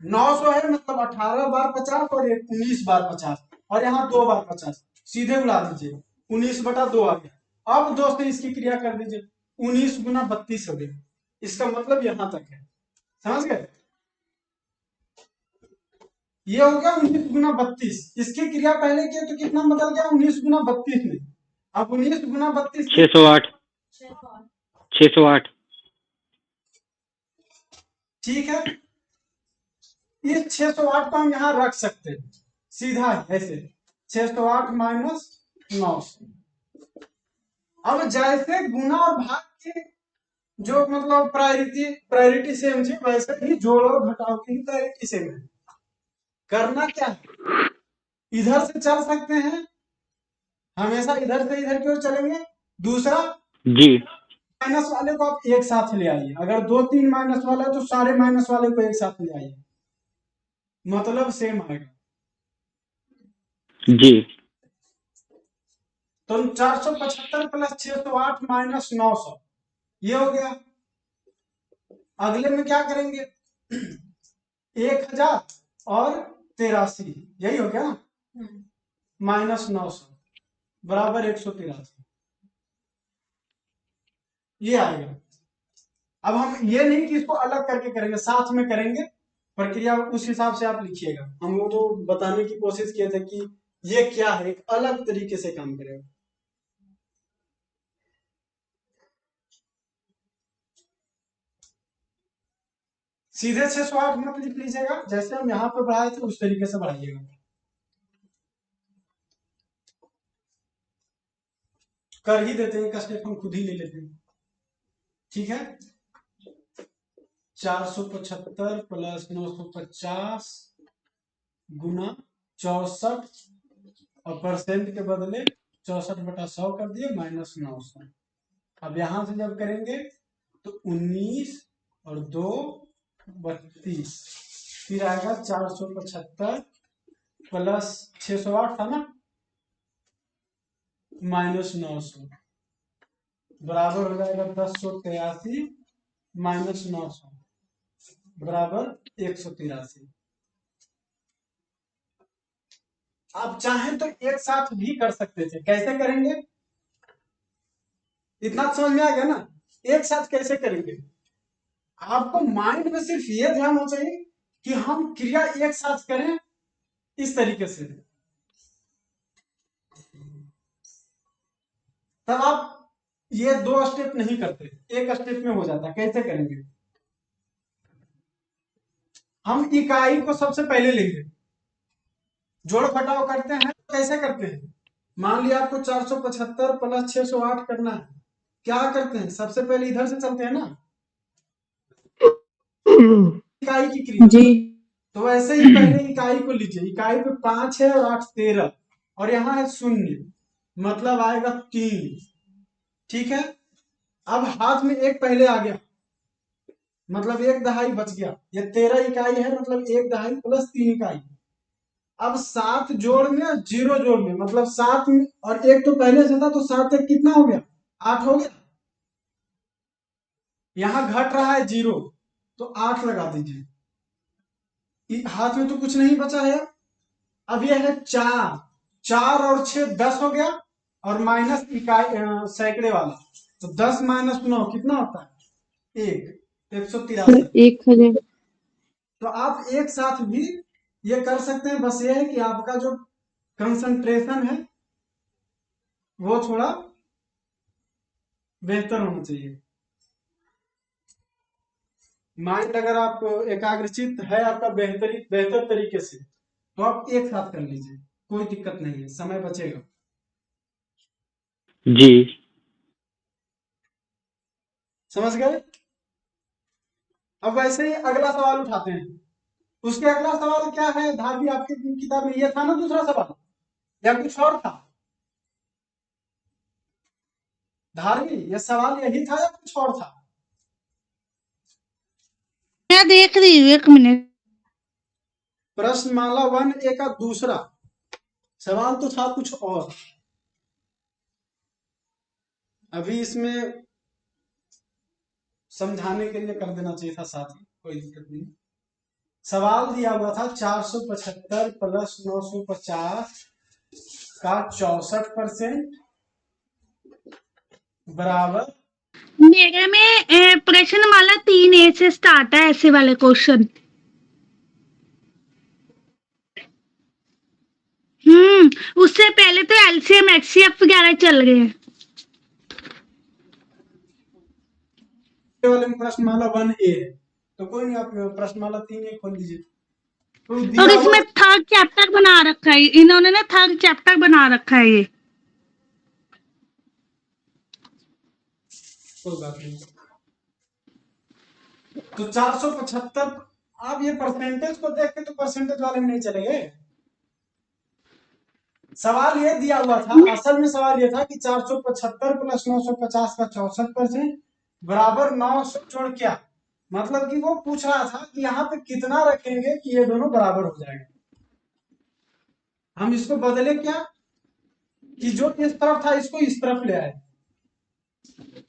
900 है मतलब 18 बार 50 और 19 बार 50, और यहाँ 2 बार 50, सीधे उड़ा दीजिए, 19/2 आ गया। अब 2 से इसकी क्रिया कर दीजिए, 19 गुना 32 हो गया। इसका मतलब यहाँ तक है, समझ गए? ये हो गया 19 गुना 32, इसकी क्रिया पहले किए तो कितना बदल गया, 19 गुना 32 में। अब 19 गुना 32 608 608 ठीक है, इस 608 को हम यहाँ रख सकते हैं सीधा ऐसे, 608 माइनस 900। अब जैसे गुना और भाग के जो मतलब प्रायोरिटी सेम थी, वैसे ही जोड़ और घटाव की प्रायोरिटी सेम है। करना क्या है, इधर से चल सकते हैं, हमेशा इधर से इधर की ओर चलेंगे। दूसरा, जी माइनस वाले को आप एक साथ ले आइए, अगर 2-3 माइनस वाला है तो सारे माइनस वाले को एक साथ ले आइए, मतलब सेम आएगा। जी। तो 475 प्लस 608 माइनस 900 ये हो गया। अगले में क्या करेंगे, 1000 और 83, यही हो गया ना, माइनस 900 बराबर 183, ये आएगा। अब हम ये नहीं कि इसको अलग करके करेंगे, साथ में करेंगे प्रक्रिया, उस हिसाब से आप लिखिएगा। हम वो तो बताने की कोशिश किए थे कि ये क्या है, एक अलग तरीके से काम करेगा। सीधे 608 मत लिख लीजिएगा, जैसे हम यहाँ पे बढ़ाए थे उस तरीके से बढ़ाइएगा। कर ही देते हैं, एक स्टेप हम खुद ही ले लेते हैं, ठीक है। 475 प्लस 950 गुना 64, और परसेंट के बदले 64/100 कर दिए, माइनस 900। अब यहां से जब करेंगे तो 19 और 2 32, फिर आएगा 475 प्लस 608 था ना, माइनस 900 बराबर हो जाएगा 1083 माइनस 900 बराबर 183। आप चाहें तो एक साथ भी कर सकते थे, कैसे करेंगे, इतना समझ में आ गया ना, एक साथ कैसे करेंगे। आपको माइंड में सिर्फ ये ध्यान होना चाहिए कि हम क्रिया एक साथ करें इस तरीके से, तब आप ये 2 स्टेप नहीं करते, एक स्टेप में हो जाता। कैसे करेंगे, हम इकाई को सबसे पहले लेंगे, जोड़ घटाव करते हैं, कैसे करते हैं, मान लिया आपको 475 प्लस 608 करना है, क्या करते हैं, सबसे पहले इधर से चलते हैं ना, इकाई की क्रिया जी। तो वैसे ही पहले इकाई को लीजिए, इकाई पे 5 है और 8 13, और यहाँ है 0, मतलब आएगा 3, ठीक है। अब हाथ में एक पहले आ गया, मतलब 1 दहाई बच गया, ये 13 इकाई है, मतलब 1 दहाई प्लस 3 इकाई। अब 7 जोड़ में 0 जोड़ में, मतलब 7 और 1 तो पहले से था, तो 7 1 कितना हो गया, 8 हो गया। यहां घट रहा है 0, तो 8 लगा दीजिए, हाथ में तो कुछ नहीं बचा है। अब यह है 4 और 6 10 हो गया, और माइनस इकाई सैकड़े वाला, तो 10 माइनस 9 कितना होता है, 183। 1000। तो आप एक साथ भी ये कर सकते हैं, बस ये है कि आपका जो कंसंट्रेशन है वो थोड़ा बेहतर होना चाहिए। माइंड अगर आप एकाग्रचित है आपका बेहतर तरीके से, तो आप एक साथ कर लीजिए, कोई दिक्कत नहीं है, समय बचेगा। जी। समझ गए। अब वैसे ही अगला सवाल उठाते हैं, उसके अगला सवाल क्या है, धाबी आपकी किताब में ये था ना दूसरा सवाल, या कुछ और था, धारवी ये सवाल यही था या कुछ और था, मैं देख रही हूँ, 1 मिनट। प्रश्नमाला 1A का दूसरा सवाल तो था कुछ और, अभी इसमें समझाने के लिए कर देना चाहिए था साथ ही, कोई दिक्कत नहीं। सवाल दिया हुआ था 475 प्लस 950 का 64% बराबर, मेरे में प्रश्नमाला 3A से स्टार्ट है, ऐसे वाले क्वेश्चन। उससे पहले तो एलसीएम एचसीएफ वगैरह चल गए हैं। वाले में प्रश्नमाला 1A है, तो कोई नहीं, आप प्रश्नमाला 3A खोल लीजिए। तो और दिया हुआ इसमें थर्ड चैप्टर बना रखा है, इन्होंने ना थर्ड चैप्टर बना रखा है ये। कोई बात नहीं। तो 475, आप ये परसेंटेज को देख के तो परसेंटेज वाले में नहीं चलेंगे। सवाल ये दिया हुआ था, असल में सवाल ये था कि 475 प्लस 950 का 64% बराबर 900 जोड़ क्या, मतलब कि वो पूछ रहा था कि यहाँ पे कितना रखेंगे कि ये दोनों बराबर हो जाएंगे। हम इसको बदले क्या, कि जो इस तरफ था इसको इस तरफ ले आए।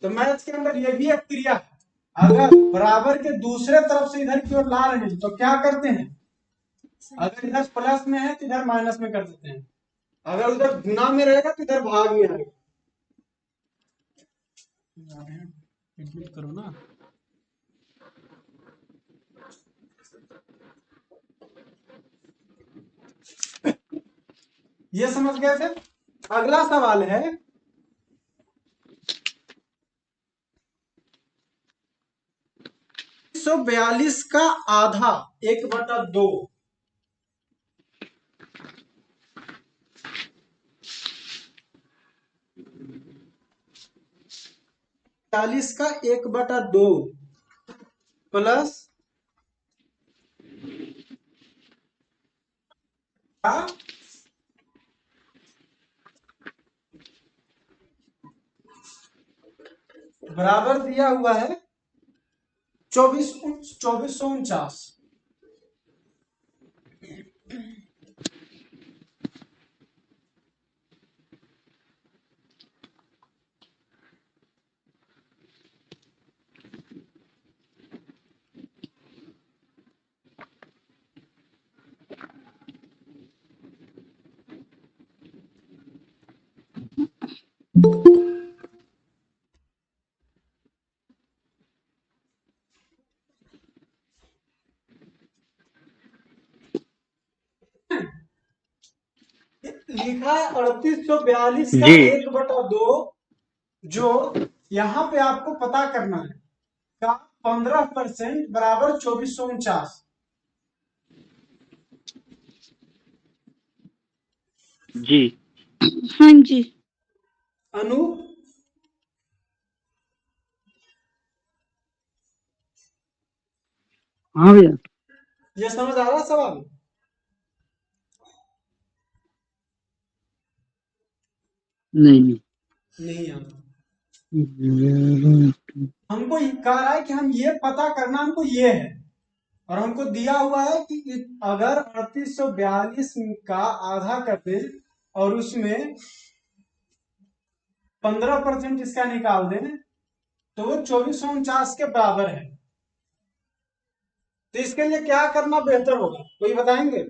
तो मैथ के अंदर ये भी एक क्रिया है, अगर बराबर के दूसरे तरफ से इधर की ओर ला रहे हैं तो क्या करते हैं, अगर इधर प्लस में है तो इधर माइनस में कर देते हैं, अगर उधर गुना में रहेगा तो इधर भाग में आएगा। करो ना, ये समझ गए थे। अगला सवाल है 142 का आधा 1/2, 40 का 1/2 प्लस बराबर दिया हुआ है 2449। लिखा है 3842 का जी 1/2, जो यहाँ पे आपको पता करना है का 15% बराबर 2449। जी हाँ जी। अनु हाँ भैया। ये समझ आ रहा है सवाल? नहीं नहीं। नहीं आता। हमको कह रहा है कि हम ये पता करना हमको ये है, और हमको दिया हुआ है कि अगर 3842 का आधा कर दे और उसमें 15% इसका निकाल दें तो वो 2449 के बराबर है। तो इसके लिए क्या करना बेहतर होगा, कोई बताएंगे?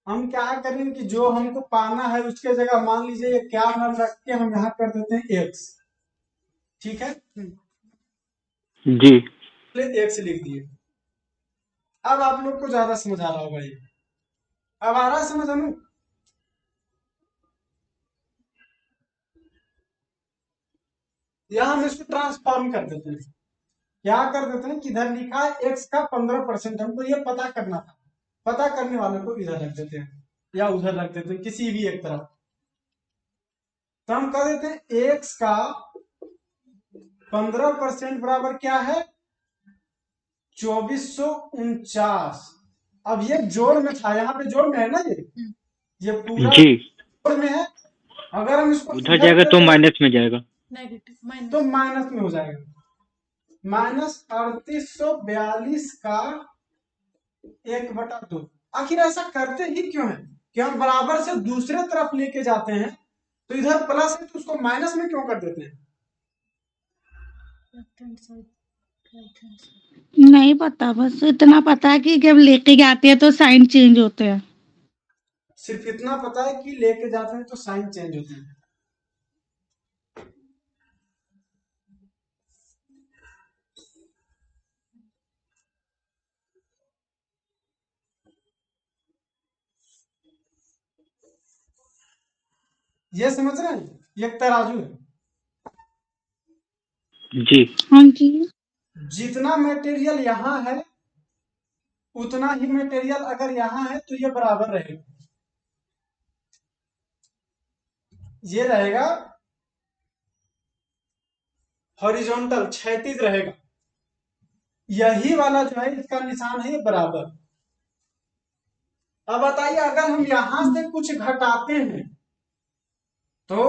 हम क्या करें कि जो हमको पाना है उसके जगह मान लीजिए क्या नाम रख के हम यहाँ कर देते हैं x, ठीक है, जी x लिख दिए। अब आप लोग को ज्यादा समझ आ रहा होगा ये, अब आ रहा है समझ अनु? यहाँ हम इसको ट्रांसफॉर्म कर देते हैं, क्या कर देते हैं कि इधर लिखा है x का 15%, हमको ये पता करना था, पता करने वाले को इधर रख देते हैं या उधर रख देते हैं, किसी भी एक तरफ। तो हम कह देते हैं x का 15% बराबर क्या है, 2449। अब ये जोड़ में था, यहाँ पे जोड़ में है ना, ये पूरा जी जोड़ में है। अगर हम इसको उधर जाएगा तो माइनस में जाएगा। तो माइनस में हो जाएगा, -3842 का 1/2। आखिर ऐसा करते ही क्यों है कि हम बराबर से दूसरे तरफ लेके जाते हैं, तो इधर प्लस है तो उसको माइनस में क्यों कर देते हैं? नहीं पता, बस इतना पता है कि जब लेके जाते हैं तो साइन चेंज होते हैं। सिर्फ इतना पता है कि लेके जाते हैं तो साइन चेंज होते हैं। ये समझ रहे हैं, ये एक तराजू है। जी हाँ जी। जितना मटेरियल यहाँ है उतना ही मटेरियल अगर यहाँ है तो ये बराबर रहेगा, ये रहेगा हॉरिजॉन्टल, क्षैतिज रहेगा। यही वाला जो है इसका निशान है ये बराबर। अब बताइए अगर हम यहां से कुछ घटाते हैं तो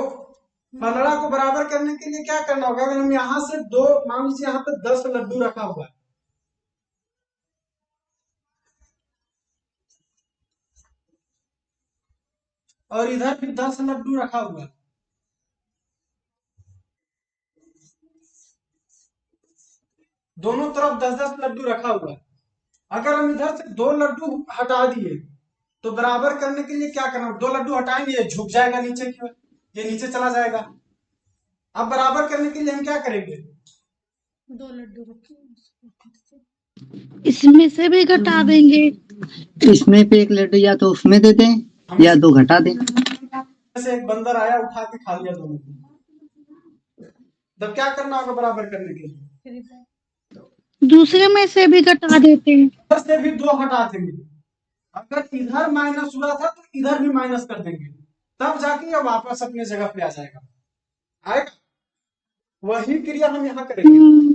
पलड़ा को बराबर करने के लिए क्या करना होगा? अगर हम यहां से दो, मान लीजिए यहाँ पे 10 लड्डू रखा हुआ है, और इधर भी 10 लड्डू रखा हुआ है। दोनों तरफ 10-10 लड्डू रखा हुआ है। अगर हम इधर से 2 लड्डू हटा दिए तो बराबर करने के लिए क्या करना, 2 लड्डू हटाएंगे, ये झुक जाएगा नीचे की ओर, ये नीचे चला जाएगा। अब बराबर करने के लिए हम क्या करेंगे, 2 लड्डू रखे इसमें से भी घटा देंगे। इसमें पे एक लड्डू या तो उसमें दे दें या 2 घटा दें। जैसे एक बंदर आया उठा के खा लिया दोनों को, तब क्या करना होगा बराबर करने के लिए, दूसरे में से भी घटा देते हैं। इधर से भी 2 हटा देंगे। अगर इधर माइनस हुआ था तो इधर भी माइनस कर देंगे, तब जाके ये वापस अपने जगह पे आ जाएगा। आएगा, वही क्रिया हम यहाँ करेंगे।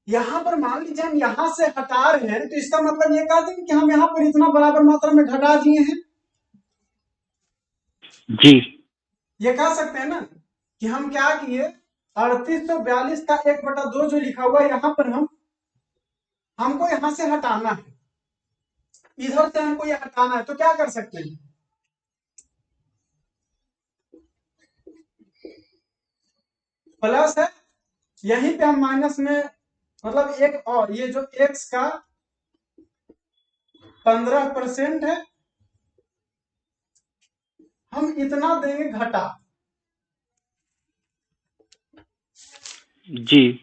यहाँ पर मान लीजिए हम यहाँ से हटा रहे हैं तो इसका मतलब ये कह देंगे कि हम यहाँ पर इतना बराबर मात्रा में घटा दिए हैं जी। ये कह सकते हैं ना कि हम क्या किए, 3842 का 1/2 जो लिखा हुआ है यहाँ पर हमको यहाँ से हटाना है, इधर से हमको ये हटाना है, तो क्या कर सकते हैं, प्लस है, यहीं पे हम माइनस में, मतलब एक और ये जो x का 15% है, हम इतना देंगे घटा। जी।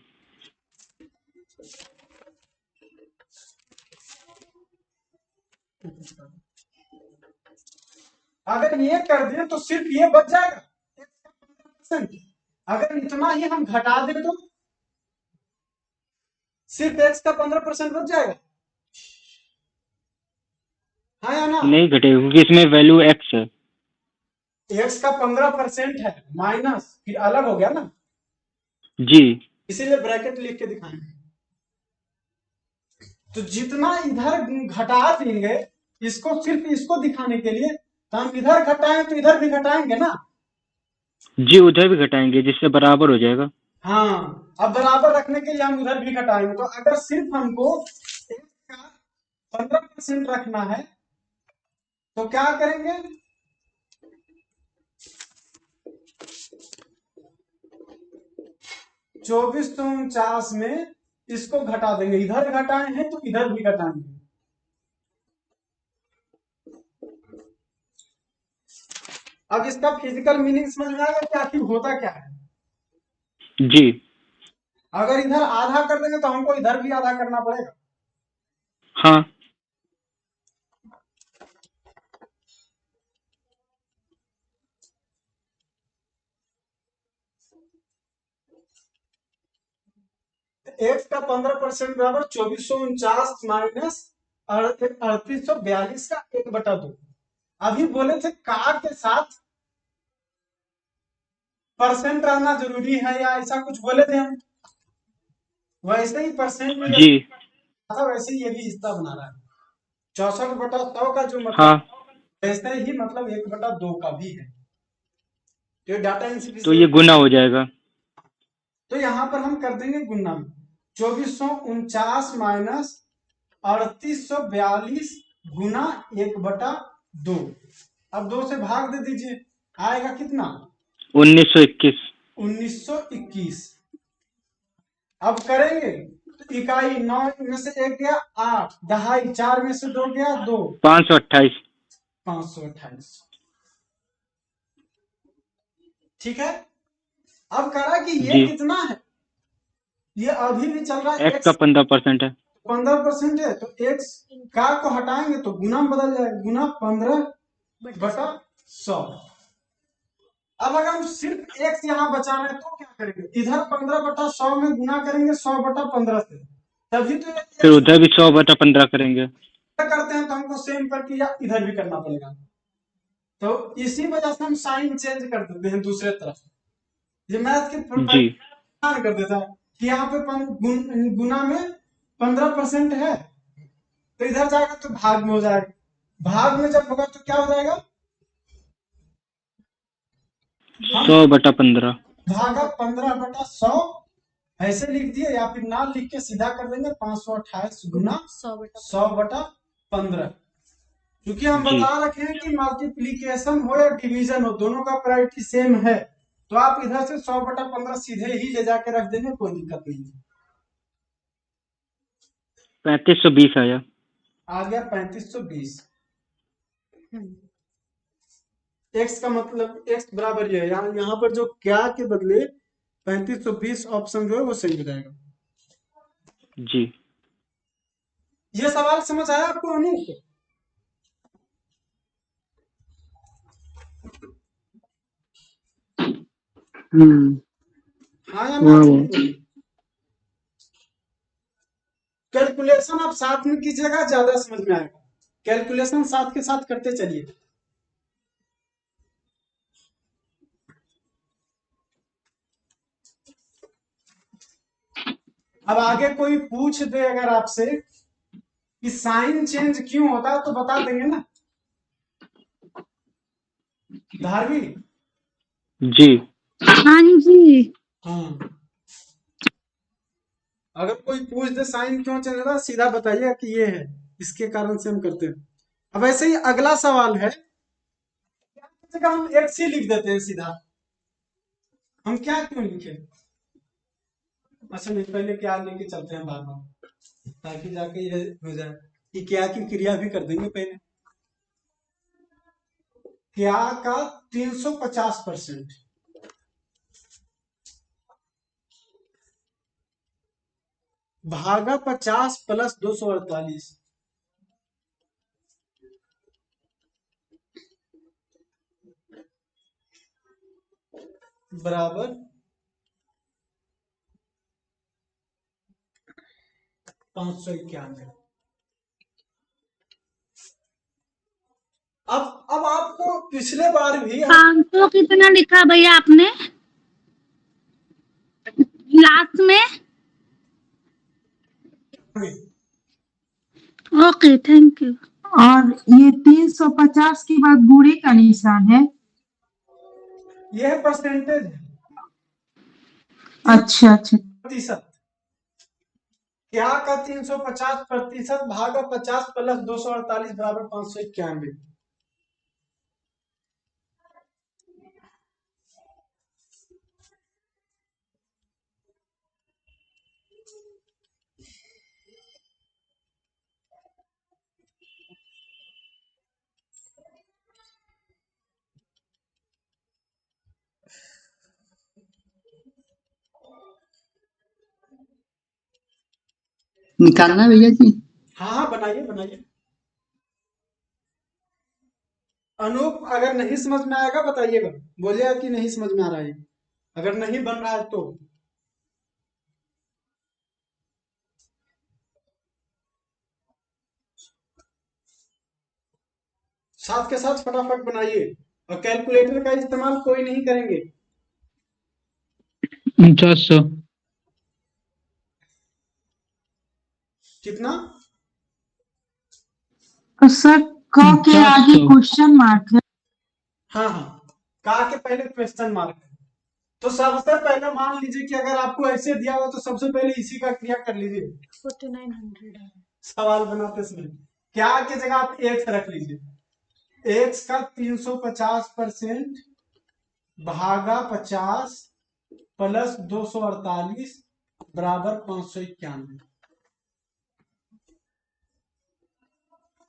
अगर ये कर दें तो सिर्फ ये बच जाएगा 15%। अगर इतना ही हम घटा दें तो सिर्फ x का 15% बच जाएगा, हाँ या ना? नहीं घटेगा क्योंकि इसमें वैल्यू x है। x का 15% है माइनस, फिर अलग हो गया ना जी। इसीलिए ब्रैकेट लिख के दिखाएंगे। तो जितना इधर घटा देंगे इसको, सिर्फ इसको दिखाने के लिए, तो हम इधर घटाएं तो इधर भी घटाएंगे ना। जी उधर भी घटाएंगे जिससे बराबर हो जाएगा। हाँ, अब बराबर रखने के लिए हम उधर भी घटाएंगे। तो अगर सिर्फ हमको x का 15% रखना है तो क्या करेंगे, चौबीस सौ 49 में इसको घटा देंगे, इधर घटाए हैं तो इधर भी घटाएंगे। अब इसका फिजिकल मीनिंग समझ में आएगा कि आखिर होता क्या है। जी। अगर इधर आधा कर देंगे तो हमको इधर भी आधा करना पड़ेगा। हाँ। x का 15% बराबर 2449 माइनस 3842 का 1/2। अभी बोले थे का के साथ परसेंट रहना जरूरी है या ऐसा कुछ बोले थे हम, वैसे ही परसेंट में जी। वैसे ही ये भी हिस्सा बना रहा है। 64/100 का जो मतलब, हाँ। वैसे ही मतलब 1/2 का भी है। तो डाटा तो ये गुना हो जाएगा। तो यहाँ पर हम कर देंगे गुना, 2449 माइनस 3842 गुना 1/2। अब 2 से भाग दे दीजिए, आएगा कितना, 1921। 1921। अब करेंगे तो इकाई 9 में से 1 गया 8, दहाई 4 में से 2 गया 2, 528। 528। ठीक है। अब करा कि ये जी। कितना है, ये अभी भी चल रहा है, x का 15% है। 15% है, तो x का को हटाएंगे तो गुना में बदल जाएगा, गुना 15/100। अब अगर हम सिर्फ x यहाँ बचा रहे हैं तो क्या करेंगे, इधर 15/100 में गुना करेंगे 100/15 से, तभी तो फिर उधर भी 100/15 करेंगे। करते हैं तो हमको सेम करके या इधर भी करना पड़ेगा। तो इसी वजह से हम साइन चेंज कर देते हैं दूसरे तरफ। ये मैथ के जी। कर देता है कि यहाँ पे गुना में 15% है तो इधर जाएगा तो भाग में हो जाएगा, भाग में जब होगा तो क्या हो जाएगा, 100/15 भागा 15/100 ऐसे लिख दिए, या फिर ना लिख के सीधा कर देंगे 528 गुना 100/15। क्योंकि हम जी बता रखे हैं कि मल्टीप्लीकेशन हो या डिवीजन हो, दोनों का प्रायोरिटी सेम है, तो आप इधर से 100/15 सीधे ही ले जाके रख देंगे, कोई दिक्कत नहीं है। 3520 आया। आ गया 3520। एक्स का मतलब एक्स बराबर ये है, यहाँ पर जो क्या के बदले 3520 ऑप्शन जो है वो सही हो जाएगा। जी ये सवाल समझ आया आपको अनूप? हाँ या ना वाह जल्दी बोलिए। कैलकुलेशन आप साथ में कीजिएगा, ज्यादा समझ में आएगा। कैलकुलेशन साथ के साथ करते चलिए। अब आगे कोई पूछ दे अगर आपसे कि साइन चेंज क्यों होता है, तो बता देंगे ना धारवी? जी हाँ जी। हाँ, अगर कोई पूछ दे साइन क्यों चेंज होता है, सीधा बताइए कि ये है, इसके कारण से हम करते हैं। अब ऐसे ही अगला सवाल है, जगह हम एक्स ही लिख देते हैं सीधा, हम क्या क्यों लिखे? अच्छा नहीं, पहले क्या लेके चलते हैं बार बार, ताकि जाके ये हो जाए कि क्या की क्रिया भी कर देंगे पहले। क्या का 350% भागा 50 प्लस 248 बराबर 591। अब आपको पिछले बार भी हम 500 कितना लिखा भैया आपने लास्ट में? Okay, thank you. और ये 350 के बाद बूढ़े का निशान है। यह परसेंटेज है, अच्छा अच्छा। प्रतिशत। क्या का 350% भागा 50 प्लस 248 बराबर 591। निकालना है भैया जी। हाँ हाँ, बनाइए बनाइए। अनूप, अगर नहीं समझ में आएगा बताइएगा, बोलिएगा कि नहीं समझ में आ रहा है, अगर नहीं बन रहा है तो। साथ के साथ फटाफट बनाइए, और कैलकुलेटर का इस्तेमाल कोई नहीं करेंगे। 4900। कितना? तो सर क के आगे 4900। क्वेश्चन मार्क है। हाँ हाँ, का के पहले क्वेश्चन मार्क है। तो सबसे पहले मान लीजिए कि अगर आपको ऐसे दिया हुआ तो सबसे पहले इसी का क्रिया कर लीजिए 4900 सवाल बनाते समय। क्या की जगह आप एक्स रख लीजिए, एक्स का 350% भागा 50 प्लस 248 बराबर 591।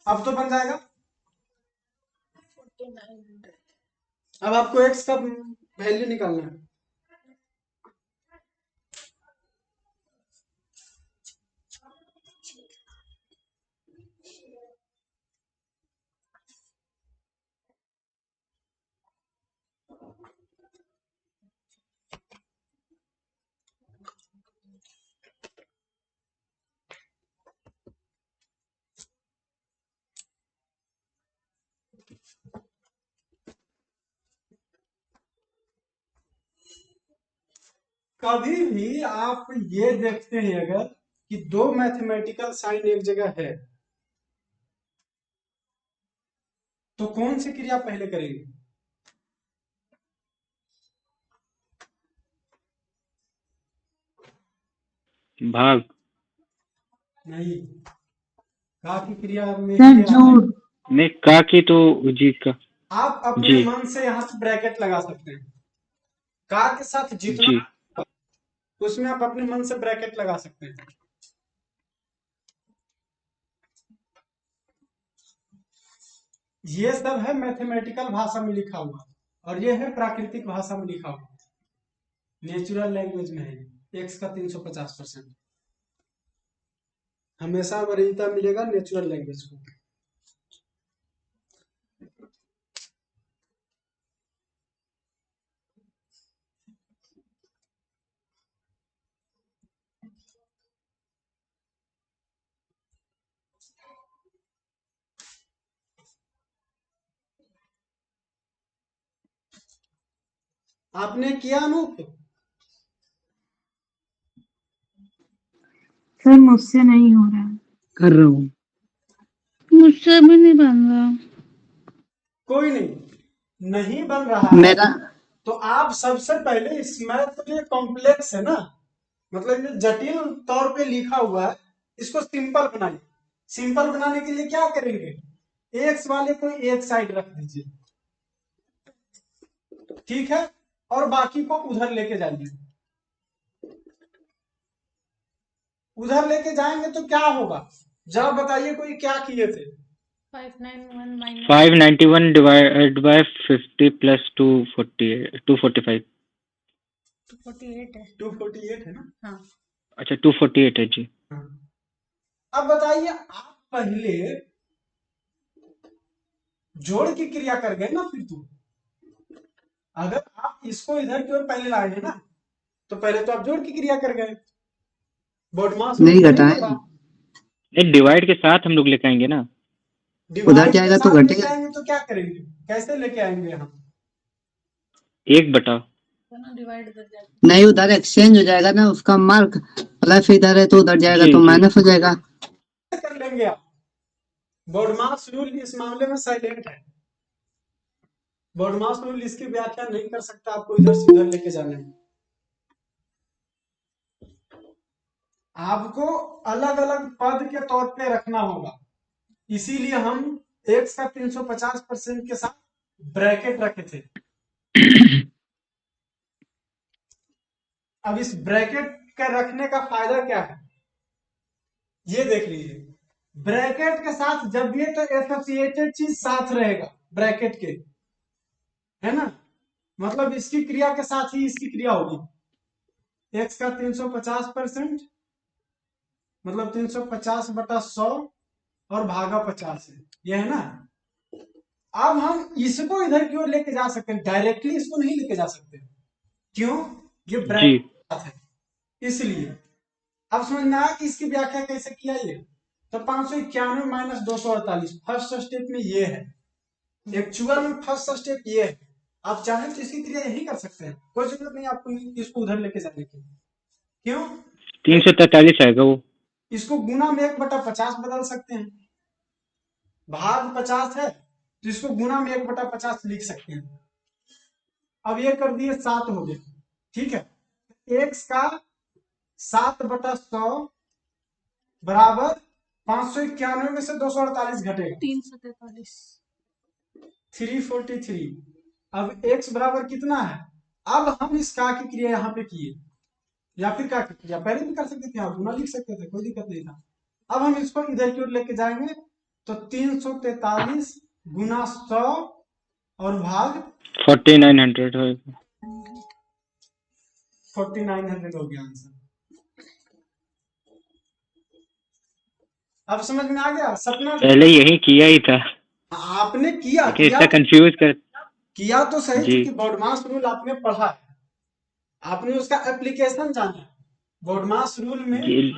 अब तो बन जाएगा। अब आपको एक्स का वैल्यू निकालना है। कभी भी आप ये देखते हैं अगर कि दो मैथमेटिकल साइन एक जगह है, तो कौन सी क्रिया पहले करेंगे? भाग। नहीं, का की क्रिया में सर ही आ जोड़। जाएगा। नहीं का की तो जी का आप अपने जी मन से यहाँ से ब्रैकेट लगा सकते हैं। का के साथ जितना जी उसमें आप अपने मन से ब्रैकेट लगा सकते हैं। ये सब है मैथमेटिकल भाषा में लिखा हुआ और ये है प्राकृतिक भाषा में लिखा हुआ, नेचुरल लैंग्वेज में है। एक्स का 350% हमेशा वरीयता मिलेगा नेचुरल लैंग्वेज को। आपने किया अनूप? सर मुझसे नहीं हो रहा है। कर रहा हूँ। मुझसे भी नहीं बन रहा। कोई नहीं बन रहा है मेरा तो आप सबसे पहले इस मैथ तो ये कॉम्प्लेक्स है ना, मतलब ये जटिल तौर पे लिखा हुआ है, इसको सिंपल बनाइए। सिंपल बनाने के लिए क्या करेंगे, एक्स वाले को एक साइड रख दीजिए, ठीक है, और बाकी को उधर लेके जाइए। उधर लेके जाएंगे तो क्या होगा, जरा बताइए कोई क्या किए थे। 591 डिवाइड बाय 50 प्लस 248 245 248 है ना। अच्छा 248 है जी। अब बताइए आप पहले जोड़ की क्रिया कर गए ना, फिर तो अगर आप इसको इधर की ओर पहले लाए हैं ना, तो पहले तो आप जोड़ की क्रिया कर गए, बॉडमास नहीं नहीं घटाए, होगा। नहीं डिवाइड के साथ हम लोग लेके आएंगे ना। उधर डिवाइड के जाएगा तो साथ लेके घटेगा। आएंगे तो क्या करेंगे, कैसे लेके आएंगे हम? 1/। नहीं उधर एक्सचेंज हो जाएगा ना, उसका मार्क प्लस इधर है तो उधर जाएगा जी तो जी माइनस हो जाएगा। कर लेंगे आप, बॉडमास रूल इस मामले में साइलेंट है। बॉडमास रूल इसकी व्याख्या नहीं कर सकता आपको इधर से उधर लेके जाने में। आपको अलग अलग पद के तौर पे रखना होगा, इसीलिए हम एक्स का 350% के साथ ब्रैकेट रखे थे। अब इस ब्रैकेट का रखने का फायदा क्या है, ये देख लीजिए। ब्रैकेट के साथ जब भी तो एसोसिएटेड चीज साथ रहेगा ब्रैकेट के, है ना, मतलब इसकी क्रिया के साथ ही इसकी क्रिया होगी। एक्स का 350% मतलब 350/100 और भागा 50 है, ये है ना। अब हम इसको इधर की ओर लेके जा सकते हैं, डायरेक्टली इसको नहीं लेके जा सकते। क्यों, ये जी ब्रैकेट है इसलिए। अब समझ में आया कि इसकी व्याख्या कैसे किया ये। तो 591 माइनस 248 फर्स्ट स्टेप में ये है, एक्चुअल में फर्स्ट स्टेप ये है। आप चाहें तो इसकी क्रिया यही कर सकते हैं, कोई जरूरत नहीं आपको इसको उधर लेके जाने की। क्यों, 343 आएगा वो। इसको गुना में 1/50 बदल सकते हैं, भाग 50 है तो इसको गुना में 1/50 लिख सकते हैं। अब ये कर दिए 7 हो गए, ठीक है। एक्स का 7/100 बराबर 591 में से 248 घटेगा 343। अब x बराबर कितना है, अब हम इस का की क्रिया यहाँ पे किए, या फिर का की क्रिया पहले भी कर सकते थे, आप गुना लिख सकते थे, कोई दिक्कत नहीं था। अब हम इसको इधर की ओर लेके जाएंगे तो 343 गुना 100 और भाग 4900 होगा। 4900 हो गया आंसर। अब समझ में आ गया सपना? पहले यही किया ही था, आपने किया लेकिन किया इतना कंफ्यूज कर किया तो सही, जी क्योंकि बॉडमास रूल आपने पढ़ा है, आपने उसका एप्लीकेशन जाना है। बॉडमास रूल में जी।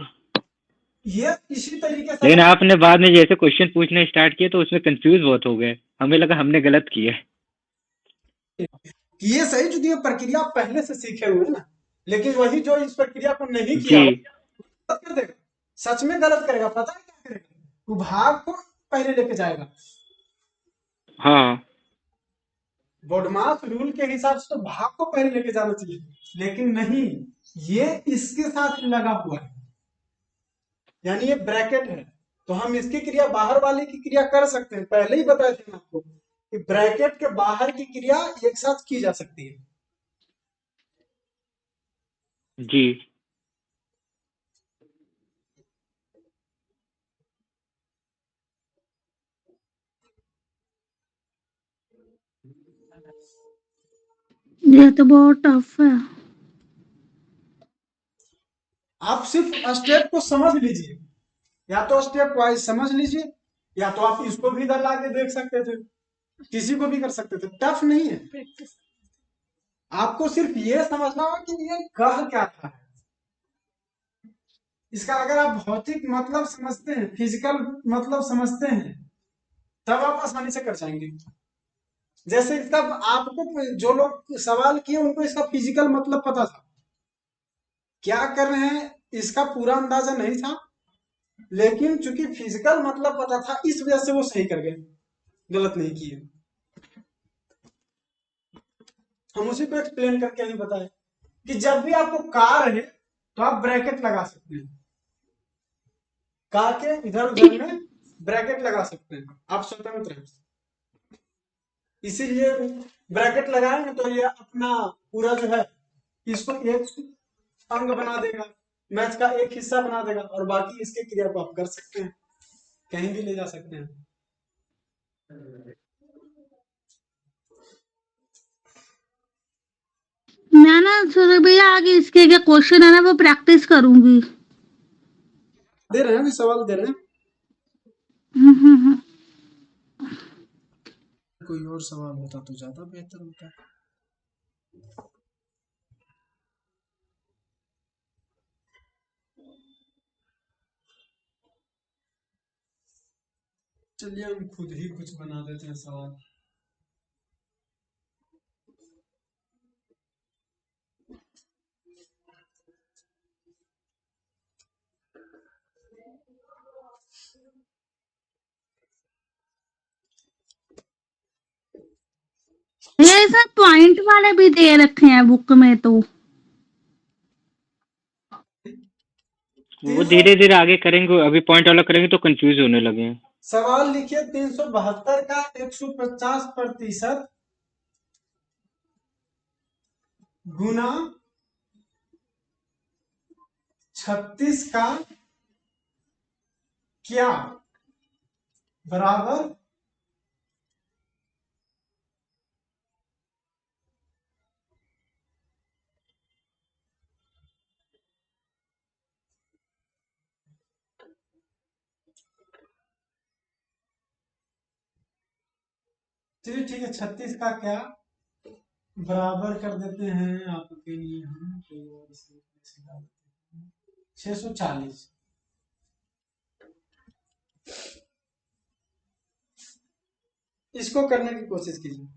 ये इसी तरीके से लेकिन आपने बाद में जैसे क्वेश्चन पूछने स्टार्ट किए तो उसमें कंफ्यूज बहुत हो गए, हमें लगा हमने गलत किया। ये सही, जो ये प्रक्रिया पहले से सीखे हुए हैं ना, लेकिन वही जो इस प्रक्रिया को नहीं जी किया वो कर देगा, सच में गलत करेगा। पता है क्या करेगा, वो भाग को पहले लेके जाएगा। हाँ बॉडमास रूल के हिसाब से तो भाग को पहले लेके जाना चाहिए, लेकिन नहीं, ये इसके साथ लगा हुआ है, यानी ये ब्रैकेट है तो हम इसकी क्रिया बाहर वाले की क्रिया कर सकते हैं, पहले ही बताए थे आपको कि ब्रैकेट के बाहर की क्रिया एक साथ की जा सकती है। जी। ये तो बहुत टफ है। आप सिर्फ स्टेप को समझ लीजिए, या तो स्टेप वाइज समझ लीजिए, या तो आप इसको भी इधर लाके देख सकते थे, किसी को भी कर सकते थे, टफ नहीं है। आपको सिर्फ ये समझना होगा कि ये कह क्या था। इसका अगर आप भौतिक मतलब समझते हैं, फिजिकल मतलब समझते हैं, तब आप आसानी से कर जाएंगे। जैसे इसका आपको जो लोग सवाल किए उनको इसका फिजिकल मतलब पता था, क्या कर रहे हैं इसका पूरा अंदाजा नहीं था, लेकिन चूंकि फिजिकल मतलब पता था इस वजह से वो सही कर गए, गलत नहीं किए। हम उसी को एक्सप्लेन करके नहीं बताए कि जब भी आपको कार है तो आप ब्रैकेट लगा सकते हैं, कार के इधर उधर में ब्रैकेट लगा सकते हैं, आप स्वतंत्र हैं। इसीलिए ब्रैकेट लगाएंगे तो ये अपना पूरा जो है इसको एक अंग बना देगा, मैथ का एक हिस्सा बना देगा, और बाकी इसके क्रिया को आप कर सकते हैं, कहीं भी ले जा सकते हैं। मैं ना सूर्य भैया आगे इसके क्या क्वेश्चन है ना वो प्रैक्टिस करूंगी। दे रहे हैं, अभी सवाल दे रहे हैं। हम्म। कोई और सवाल होता तो ज्यादा बेहतर होता। चलिए हम खुद ही कुछ बना देते हैं सवाल। ये इसमें पॉइंट वाले भी दे रखे हैं बुक में तो। वो धीरे धीरे आगे करेंगे, अभी पॉइंट वाला करेंगे तो कंफ्यूज होने लगे हैं। सवाल लिखिए 372 का 150% गुना 36 का क्या बराबर चलिए ठीक है, 36 का क्या बराबर कर देते हैं आपके लिए हम, तो 640। इसको करने की कोशिश कीजिए।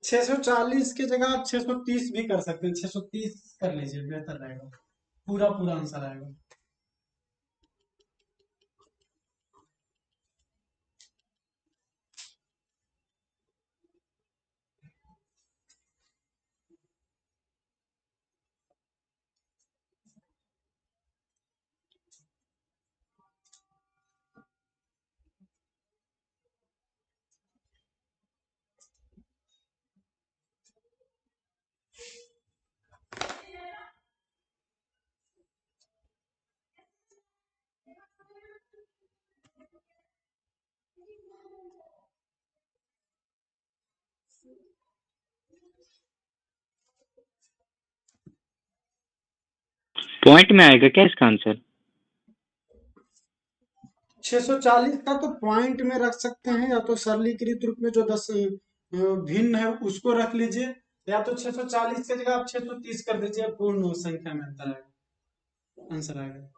छह सौ चालीस की जगह आप 630 भी कर सकते हैं, 630 कर लीजिए, बेहतर रहेगा, पूरा पूरा आंसर आएगा। पॉइंट में आएगा क्या इसका आंसर? 640 का तो पॉइंट में रख सकते हैं, या तो सरलीकृत रूप में जो 10 भिन्न है उसको रख लीजिए, या तो 640 की जगह आप 630 कर दीजिए, पूर्ण संख्या में अंतर आएगा, आंसर आएगा।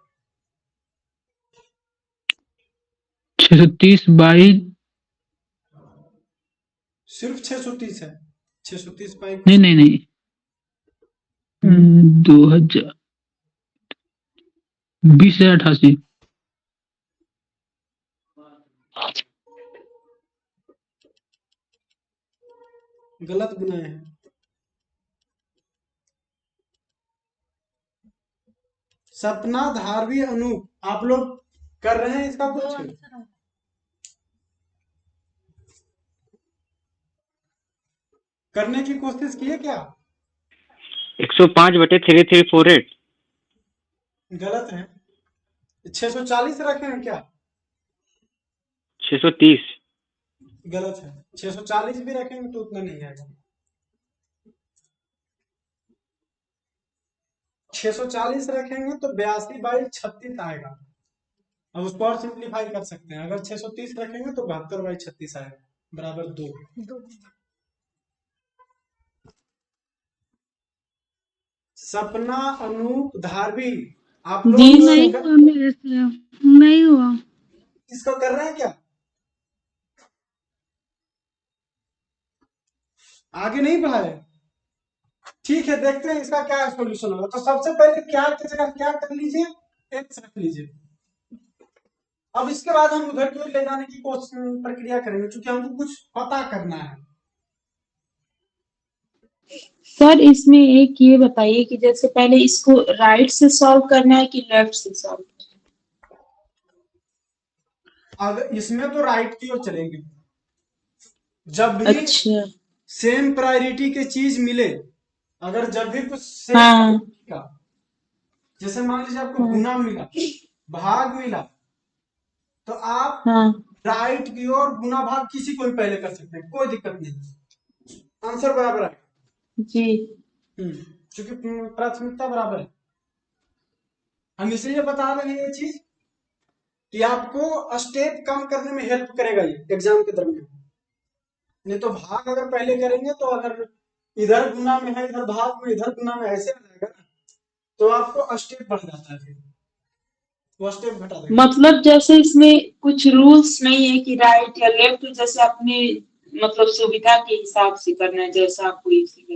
630 बाई सिर्फ 630 है, 630 बाई नहीं नहीं नहीं 2000 20,088 गलत बनाए हैं। सपना, धारवी, अनूप, आप लोग कर रहे हैं इसका कुछ? करने की कोशिश किए क्या? 105/3348। गलत है। 640 रखे हैं क्या? 630। गलत है। 640 भी रखेंगे तो उतना नहीं आएगा। 640 रखेंगे तो 82/36 आएगा। अब उसको और सिंप्लीफाई कर सकते हैं। अगर 630 रखेंगे तो 72/36 आएगा, बराबर 2। सपना, अनूप, धारवी, आप जी लोग नहीं हुआ मेरे से, नहीं हुआ। इसको कर रहे हैं क्या? आगे नहीं बढ़ाए? ठीक है, देखते हैं इसका क्या सॉल्यूशन होगा। तो सबसे पहले क्या की जगह क्या कर लीजिए, एक्स रख लीजिए। अब इसके बाद हम उधर की ओर ले जाने की कोशिश प्रक्रिया करेंगे, क्योंकि हमको कुछ पता करना है। सर इसमें एक ये बताइए कि जैसे पहले इसको राइट से सॉल्व करना है कि लेफ्ट से सॉल्व? अब इसमें तो राइट की ओर चलेंगे। जब भी अच्छा सेम प्रायोरिटी के चीज मिले, अगर जब भी कुछ सेम हाँ का, जैसे मान लीजिए आपको गुना मिला, भाग मिला, तो आप हाँ राइट की ओर गुना भाग किसी को भी पहले कर सकते हैं, कोई दिक्कत नहीं, आंसर बराबर आएगा। जी क्योंकि प्राथमिकता बराबर है। हम इसलिए बता रहे हैं ये चीज कि आपको स्टेप कम करने में हेल्प करेगा ये एग्जाम के दरमियान। नहीं तो भाग अगर पहले करेंगे तो अगर इधर गुना में है, इधर भाग में, इधर गुना में, ऐसे आ जाएगा ना, तो आपको स्टेप बढ़ जाता है, फिर वो स्टेप घटा देगा। मतलब जैसे इसमें कुछ रूल्स नहीं है कि राइट या लेफ्ट, जैसे अपने मतलब सुविधा के हिसाब से करना है, जैसा आपको इजी लगे।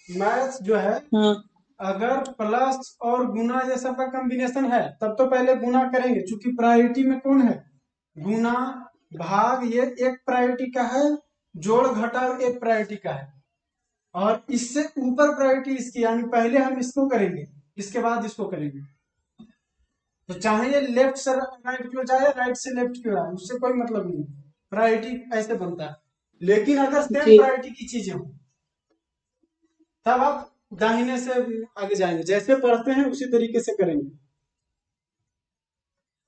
मैथ्स जो है, हाँ अगर प्लस और गुना जैसा का कॉम्बिनेशन है तब तो पहले गुना करेंगे, क्योंकि प्रायोरिटी में कौन है? गुना भाग, ये एक प्रायोरिटी का है, जोड़ घटाव एक प्रायोरिटी का है, और इससे ऊपर प्रायोरिटी इसकी, यानी पहले हम इसको करेंगे, इसके बाद इसको करेंगे। तो चाहे ये लेफ्ट से राइट की ओर जाए, राइट से लेफ्ट की ओर आए, उससे कोई मतलब नहीं, प्रायोरिटी ऐसे बनता है। लेकिन अगर सेम जी प्रायोरिटी की चीजें हो तब आप दाहिने से आगे जाएंगे, जैसे पढ़ते हैं उसी तरीके से करेंगे।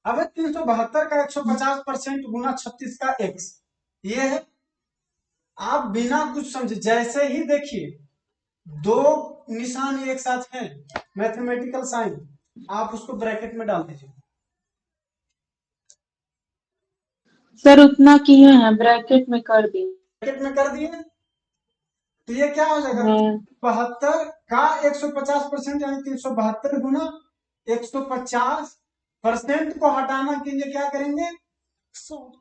अब 372 का 150% गुना 36 का x, ये है। आप बिना कुछ समझे जैसे ही देखिए दो निशान एक साथ हैं, मैथमेटिकल साइन, आप उसको ब्रैकेट में डाल दीजिए। सर उतना किए हैं, ब्रैकेट में कर दिए। ब्रैकेट में कर दिए तो ये क्या हो जाएगा? हाँ 72 का 150% यानी 372 गुना 150% को हटाना के लिए क्या करेंगे? 100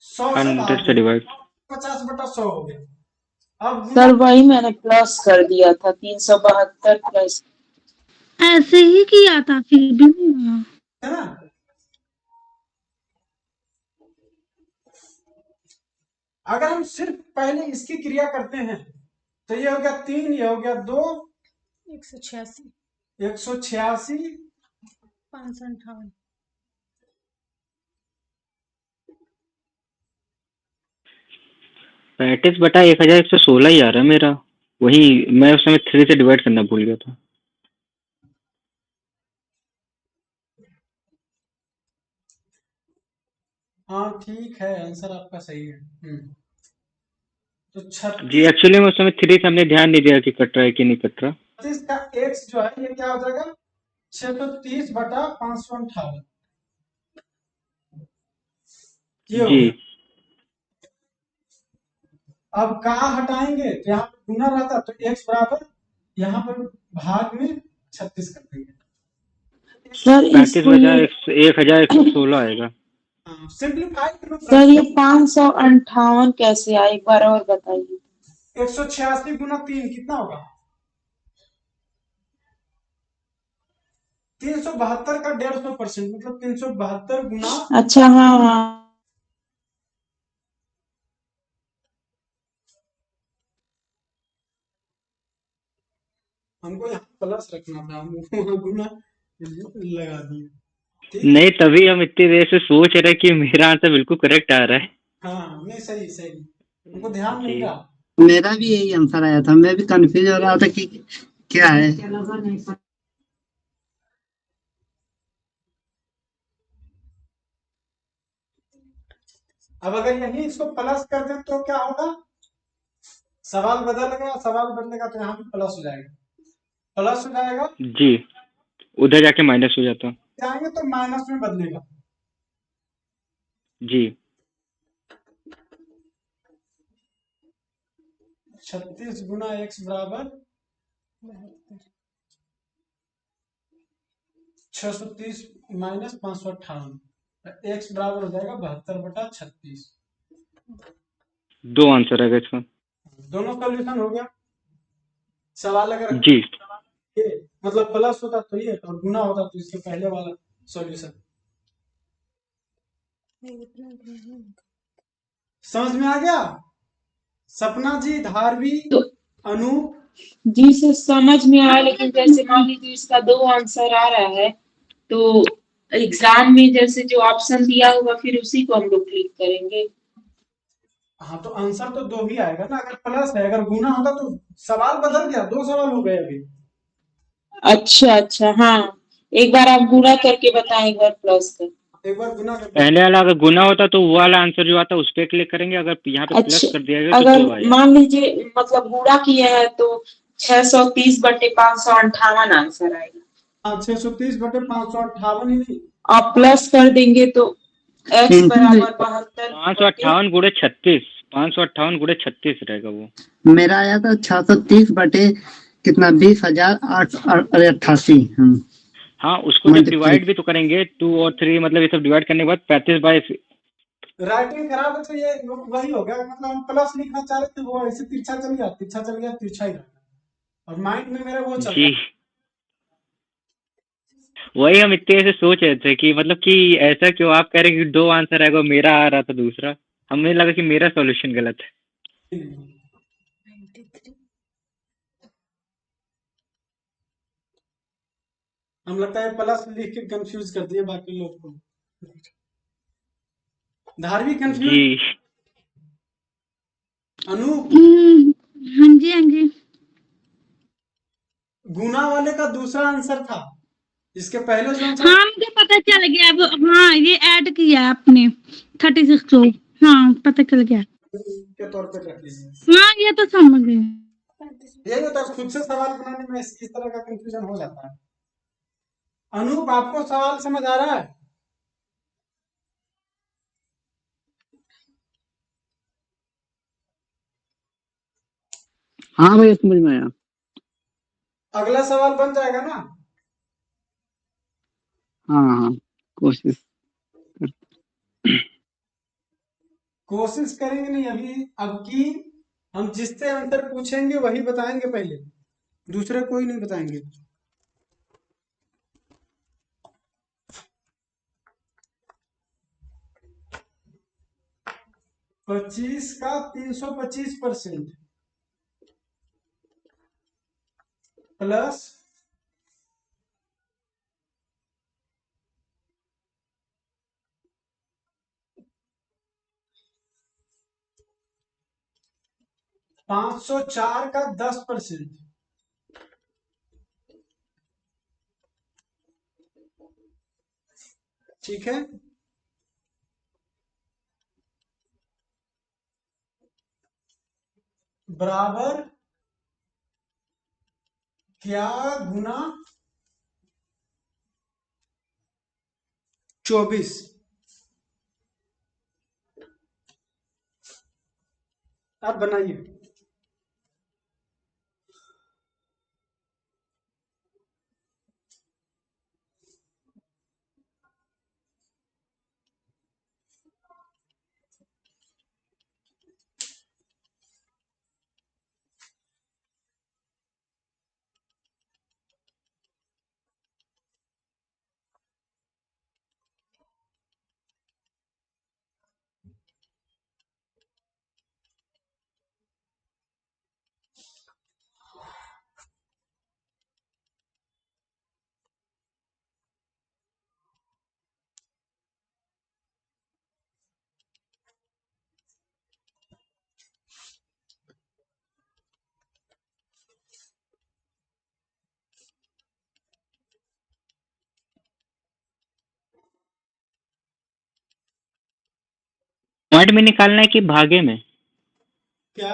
से 100 भाग से देंगे। डिवाइड। 50/100 हो गया। अब गुना सर वही मैंने प्लस कर दिया था 372 प्लस। ऐसे ही किया था फिर भी नहीं हुआ। है ना, अगर हम सिर्फ पहले इसकी क्रिया करते हैं तो ये हो गया 3, ये हो गया 2, 186 186, 558 35/1116 ही आ रहा है मेरा। वही मैं उस समय 3 से डिवाइड करना भूल गया था। हाँ ठीक है, आंसर आपका सही है। तो जी 36 एक्चुअली में उस समय 3 से हमने ध्यान नहीं दिया कि कट रहा है कि नहीं कट रहा। का x जो है ये क्या हो जाएगा, 630/558 ये हो जी गया। अब कहाँ हटाएंगे तो यहाँ पे गुना रहता तो x बराबर यहाँ पर भाग में 36 कर देंगे। सर इसको ये 1116 आएगा। सिंप्लीफाइड रूप सर ये 558 कैसे आया, एक बार और बताइए। 186 गुना 3 कितना होगा, 372 का 150%, मतलब 372 गुना। अच्छा हाँ हाँ हमको यहाँ प्लस रखना था, हम वहाँ गुना लगा दिए। ठीक, नहीं तभी हम इतनी देर से सोच रहे कि मेरा आंसर बिल्कुल करेक्ट आ रहा है। हाँ नहीं सही सही, हमको ध्यान नहीं जी रहा। मेरा भी यही आंसर आया था, मैं भी कंफ्यूज हो रहा था कि क्या है। अब अगर यही इसको प्लस कर दें तो क्या होगा, सवाल बदल गया, सवाल बदलेगा तो यहाँ भी प्लस हो जाएगा, प्लस हो जाएगा, जी उधर जाके माइनस हो जाता। जाएंगे तो माइनस में बदलेगा। जी 36 गुना x बराबर 630 माइनस 558, x बराबर हो जाएगा 72/36। 2 आंसर आएगा इसका। दोनों सोल्यूशन हो गया। सवाल अगर जी ये मतलब प्लस होता तो ये और गुना होता तो इसके पहले वाला सॉल्यूशन। समझ में आ गया सपना जी, धारवी, तो अनु। जी सर समझ में आया, लेकिन जैसे मान लीजिए इसका 2 आंसर आ रहा है तो एग्जाम में जैसे जो ऑप्शन दिया होगा फिर उसी को हम लोग क्लिक करेंगे। हाँ तो आंसर तो 2 ही आएगा ना, अगर प्लस है, अगर गुना होगा तो सवाल बदल गया, 2 सवाल हो गए अभी। अच्छा अच्छा हाँ, एक बार आप गुणा करके बताएं, एक बार प्लस कर। एक बार गुना करके, पहले वाला अगर गुना होता तो वो वाला आंसर जो आता उस पर क्लिक करेंगे, अगर यहाँ पे प्लस अच्छा कर दिया गया तो अगर 2 आएगा। मान लीजिए मतलब गुणा किए हैं तो 630/558 आंसर आएगा, हाँ 630/558 ही नहीं, और प्लस कर देंगे तो x बराबर 72 558 गुणे 36, 558 गुणे 36 रहेगा वो। मेरा आया था 630 बटे कितना, 20,888। हाँ उसको जब Multiply। डिवाइड भी तो करेंगे 2 और 3, मतलब ये सब डिवाइड करने के बाद 35/। राइटिंग खराब है तो ये वही हो गया, मतलब हम प्लस लिखना चाह रहे थे, वो ऐसे तिरछा चल गया, तिरछा चल गया, तिरछा ही रहा, और माइंड में मेरा वो चल जी रहा। वही हम इतने से सोच रहे थे कि मतलब कि ऐसा क्यों आप कह रहे कि 2 आंसर आएगा, मेरा आ रहा था दूसरा। हमें लगा कि मेरा सॉल्यूशन गलत है। हम लगता है प्लस लिख के कंफ्यूज कर दिए बाकी लोग को। धारवी कंफ्यूज, जी अनु हाँ जी हाँ जी। गुना वाले का दूसरा आंसर था, इसके पहले जो आंसर हाँ मुझे पता चल गया अब। हाँ ये ऐड किया है आपने 36 को। हाँ पता चल गया। के तौर पे रख लीजिए। हाँ ये तो समझ गए। यही होता है, खुद से सवाल बनाने में इस तरह का कंफ्यूजन हो जाता है। अनूप आपको सवाल समझ आ रहा है? हाँ भैया समझ में आया। अगला सवाल बन जाएगा ना? हाँ हाँ कोशिश। कोशिश करेंगे नहीं अभी, अब की हम जिससे आंसर पूछेंगे वही बताएंगे पहले, दूसरे कोई नहीं बताएंगे। 25 का 325% प्लस 504 का 10%, ठीक है। बराबर क्या गुना 24। आप बनाइए। पॉइंट में निकालना है कि भागे में? क्या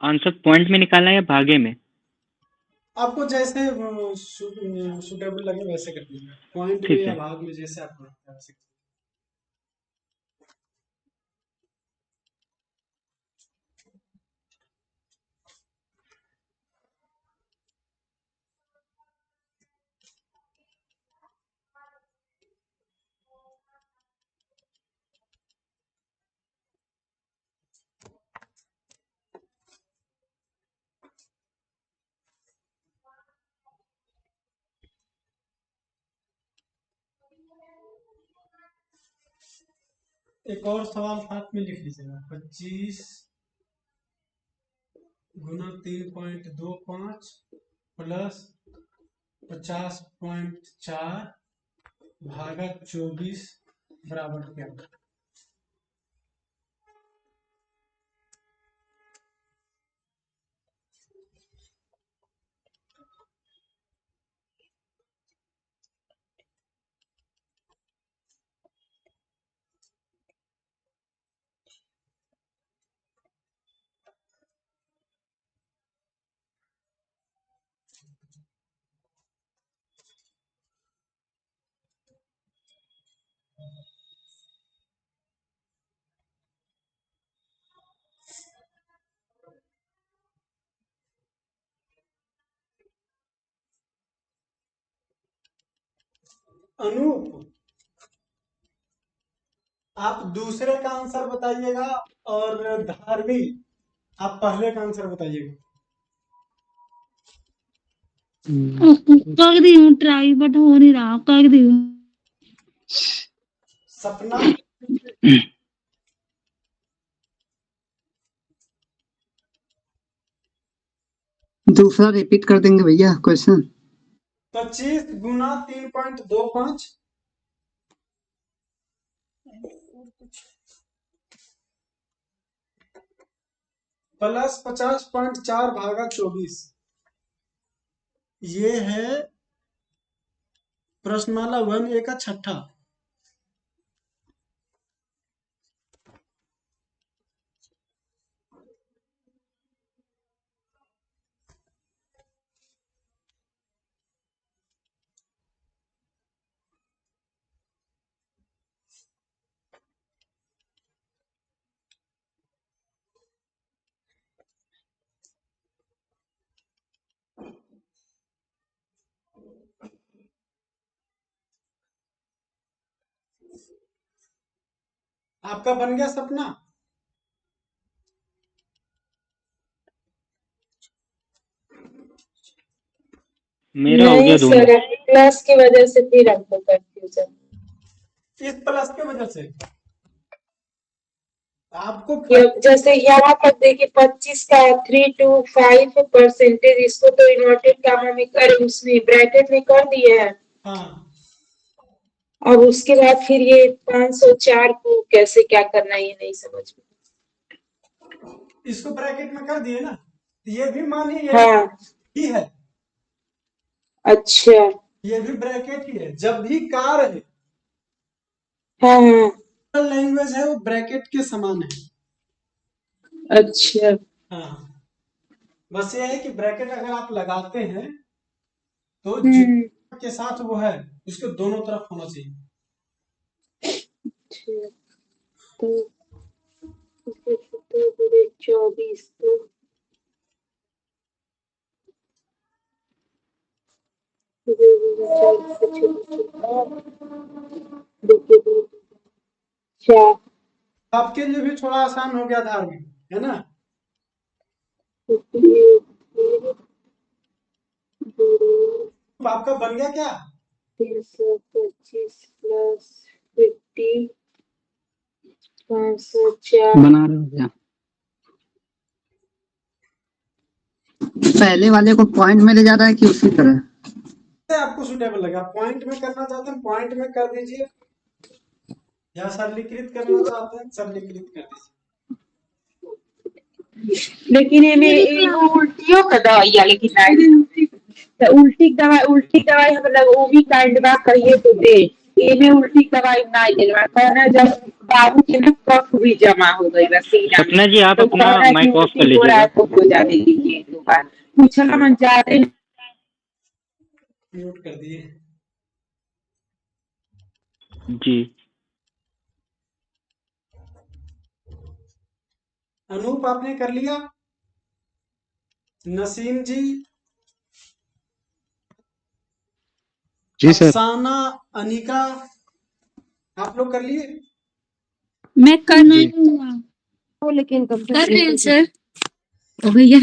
आंसर पॉइंट में निकालना है या भागे में? आपको जैसे सुटेबल लगे वैसे कर लीजिए, पॉइंट में ठीक या है। भाग में, जैसे आपको लगता है वैसे। एक और सवाल साथ में लिख लीजिएगा। 25 गुना 3.25 प्लस 50.4 भागा 24 बराबर क्या? अनूप, आप दूसरे का आंसर बताइएगा और धारवी आप पहले का आंसर बताइएगा। कर दी हूँ ट्राई बट हो नहीं रहा, कर दी हूँ। सपना, दूसरा रिपीट कर देंगे भैया क्वेश्चन? 25 गुना 3.25 प्लस 50.4 भागा 24, ये है प्रश्नमाला 1A का छठा। आपका बन गया सपना? मेरा हो नहीं गया दोनों। सर, क्लास की वजह से फिर हमको कंफ्यूजन। इस प्लस के वजह से आपको जैसे यहाँ पर देखिए 25 का 3 to 5%, इसको तो इन्वर्टेड कामा में कर, उसमें ब्रैकेट में कर दिए हैं। हाँ, अब उसके बाद फिर ये 504 को कैसे क्या करना है, ये नहीं समझ में। इसको ब्रैकेट में कर दिए ना, तो ये भी मानिए ये हाँ, ही है, अच्छा, ये भी ब्रैकेट ही है। जब भी कार है, हाँ हाँ, लैंग्वेज है, वो ब्रैकेट के समान है। अच्छा, हाँ, बस ये है कि ब्रैकेट अगर आप लगाते हैं तो हम्म, जितना के साथ वो है उसके दोनों तरफ होना चाहिए। अच्छा, तो 24 तो चार, आपके लिए भी थोड़ा आसान हो गया धार्मिक, है ना। तो आपका बन गया क्या? 325 प्लस 50, 504। बना रहे हो क्या? पहले वाले को पॉइंट में ले जा रहा है कि उसी तरह? आपको सुटेबल लगा, पॉइंट में करना चाहते हैं पॉइंट में कर दीजिए, या सरलीकृत करना चाहते हैं सरलीकृत कर दीजिए। लेकिन एमे एगो उल्टियों का दवाई लेकिन नहीं, तो उल्टी दवाई मतलब वो भी काइंड बा कहिए तो दे। एमे उल्टी दवाई नहीं देना कहना, जब बाबू के ना कफ भी जमा हो गई बा सीना में, सपना जी, आप तो अपना कहना कि माइक ऑफ कर उल्टी हो रहा है लीजिएगा। तो हो जाने दीजिए एक दो बार। पूछना मन जाते म्यूट कर दिए। जी, अनूप आपने कर लिया? नसीम जी, जी सर। अफसाना, अनिका, आप लोग कर लिए? मैं कर जी। रही हूँ, लेकिन कर रही हूँ सर। ओ भैया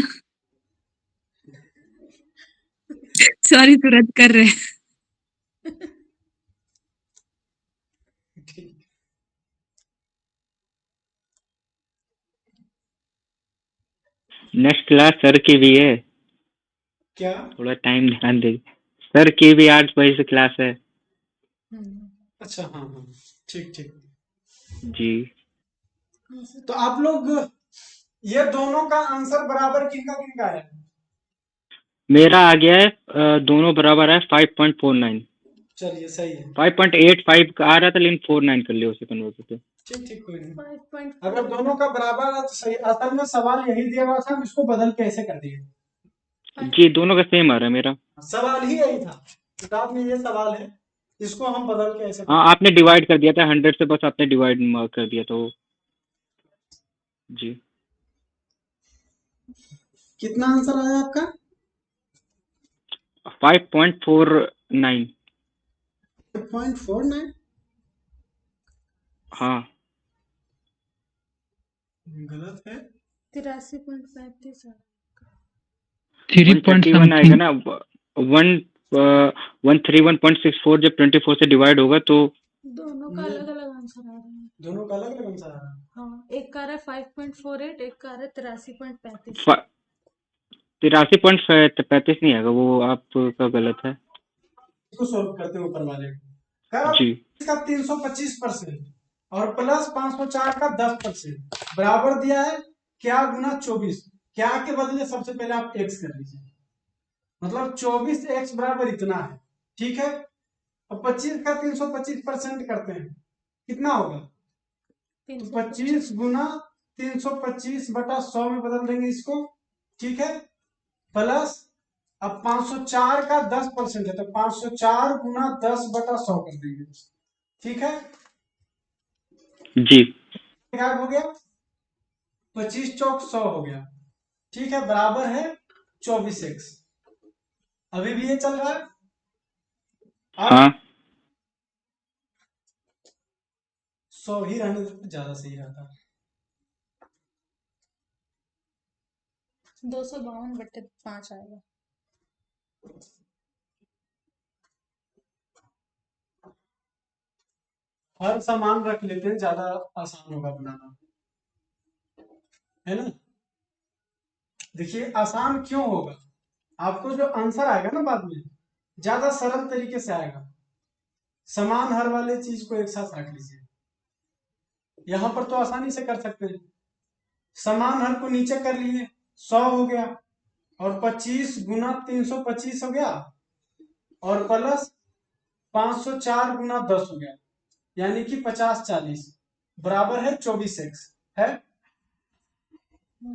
सॉरी, तुरंत कर रहे हैं। ठीक। नेक्स्ट क्लास सर की भी है, क्या? थोड़ा टाइम ध्यान दीजिए। सर की भी 8 बजे से क्लास है। अच्छा, हाँ हाँ, ठीक ठीक। जी, तो आप लोग ये दोनों का आंसर बराबर किनका है? मेरा आ गया है, दोनों बराबर है 5.49। चलिए सही है, 5.85 का आ रहा था, लेकिन 49 कर लिया उसे कन्वर्ट करके। ठीक ठीक, कोई नहीं। 5.4 अगर दोनों का बराबर है तो सही। असल में सवाल यही दिया हुआ था, हम इसको बदल के ऐसे कर दिए। जी, दोनों का सेम आ रहा है मेरा। सवाल ही यही था, किताब में ये सवाल है, इसको हम बदल के ऐसे हाँ, आपने डिवाइड कर दिया था 100 से, बस आपने डिवाइड कर दिया था वो। जी, कितना आंसर आया आपका? 5.49। 5.49? हाँ, गलत है। 83.35 3 पॉइंट 131 आएगा समथिंग। ना। 131.64 जब 24 से डिवाइड होगा तो दोनों का अलग अलग आंसर आ रहा है। दोनों का अलग अलग आंसर आ रहा है। हाँ, एक का रहा है 5.48, एक का रहा है 83.35। 83.35 नहीं आएगा, वो आपका गलत है। इसको सोल्व करते हैं ऊपर वाले का। जी, इसका 325% और प्लस 504 का 10% बराबर दिया है क्या गुना 24। क्या के बदले सबसे पहले आप x कर लीजिए, मतलब 24x बराबर इतना है, ठीक है। अब 25 का 325% करते हैं, कितना होगा? तो 25 गुना 325/100 में बदल देंगे इसको, ठीक है। प्लस अब 504 का 10% है, तो 504 गुना 10/100 कर देंगे, ठीक है। जी, गायब हो गया, 25 चौक 100 हो गया, ठीक है, बराबर है 24x। अभी भी ये चल रहा है। अब हाँ, 100 ही रहने देते ज्यादा सही रहता। 252/5 आएगा। हर सामान रख लेते हैं, ज्यादा आसान होगा बनाना, है ना। देखिए आसान क्यों होगा, आपको जो आंसर आएगा ना बाद में ज्यादा सरल तरीके से आएगा। समान हर वाले चीज को एक साथ रख लीजिए, यहां पर तो आसानी से कर सकते हैं। समान हर को नीचे कर लिए, 100 हो गया, और 25 गुना 325 हो गया, और प्लस 504 गुना 10 हो गया, यानी कि 50-40 बराबर है 24x है।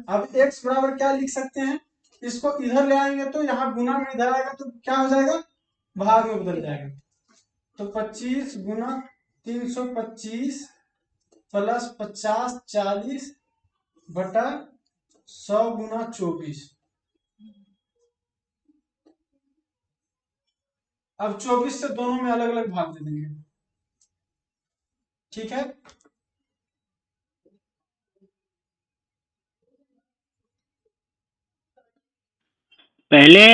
अब x बराबर क्या लिख सकते हैं, इसको इधर ले आएंगे तो यहाँ गुना में इधर आएगा तो क्या हो जाएगा, भाग में बदल जाएगा। तो 25 गुना 325 प्लस 50-40 बटा 100 गुना 24। अब 24 से दोनों में अलग अलग भाग दे देंगे, ठीक है। पहले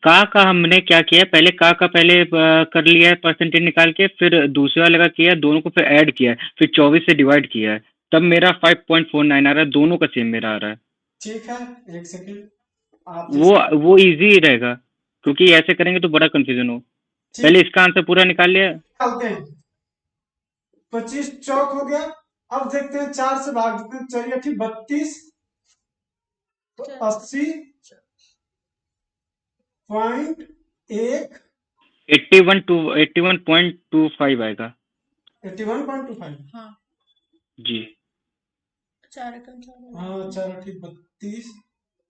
का हमने क्या किया है, पहले का पहले कर लिया है परसेंटेज निकाल के, फिर दूसरे वाले का किया है, दोनों को फिर ऐड किया है, फिर 24 से डिवाइड किया है, तब मेरा 5.49 आ रहा है, दोनों का सेम मेरा आ रहा है। ठीक है, एक सेकंड आप वो इजी रहेगा, क्योंकि ऐसे करेंगे तो बड़ा कंफ्यूजन हो। पहले इसका आंसर पूरा निकाल लिया। निकालते हैं, 25 चौक हो गया। अब देखते हैं 4 से भाग देते हैं, चलिए ठीक 32 तो 80.1 81.25 आएगा 81.25 हाँ जी। 4 एकम 4 हाँ 4 ठीक 32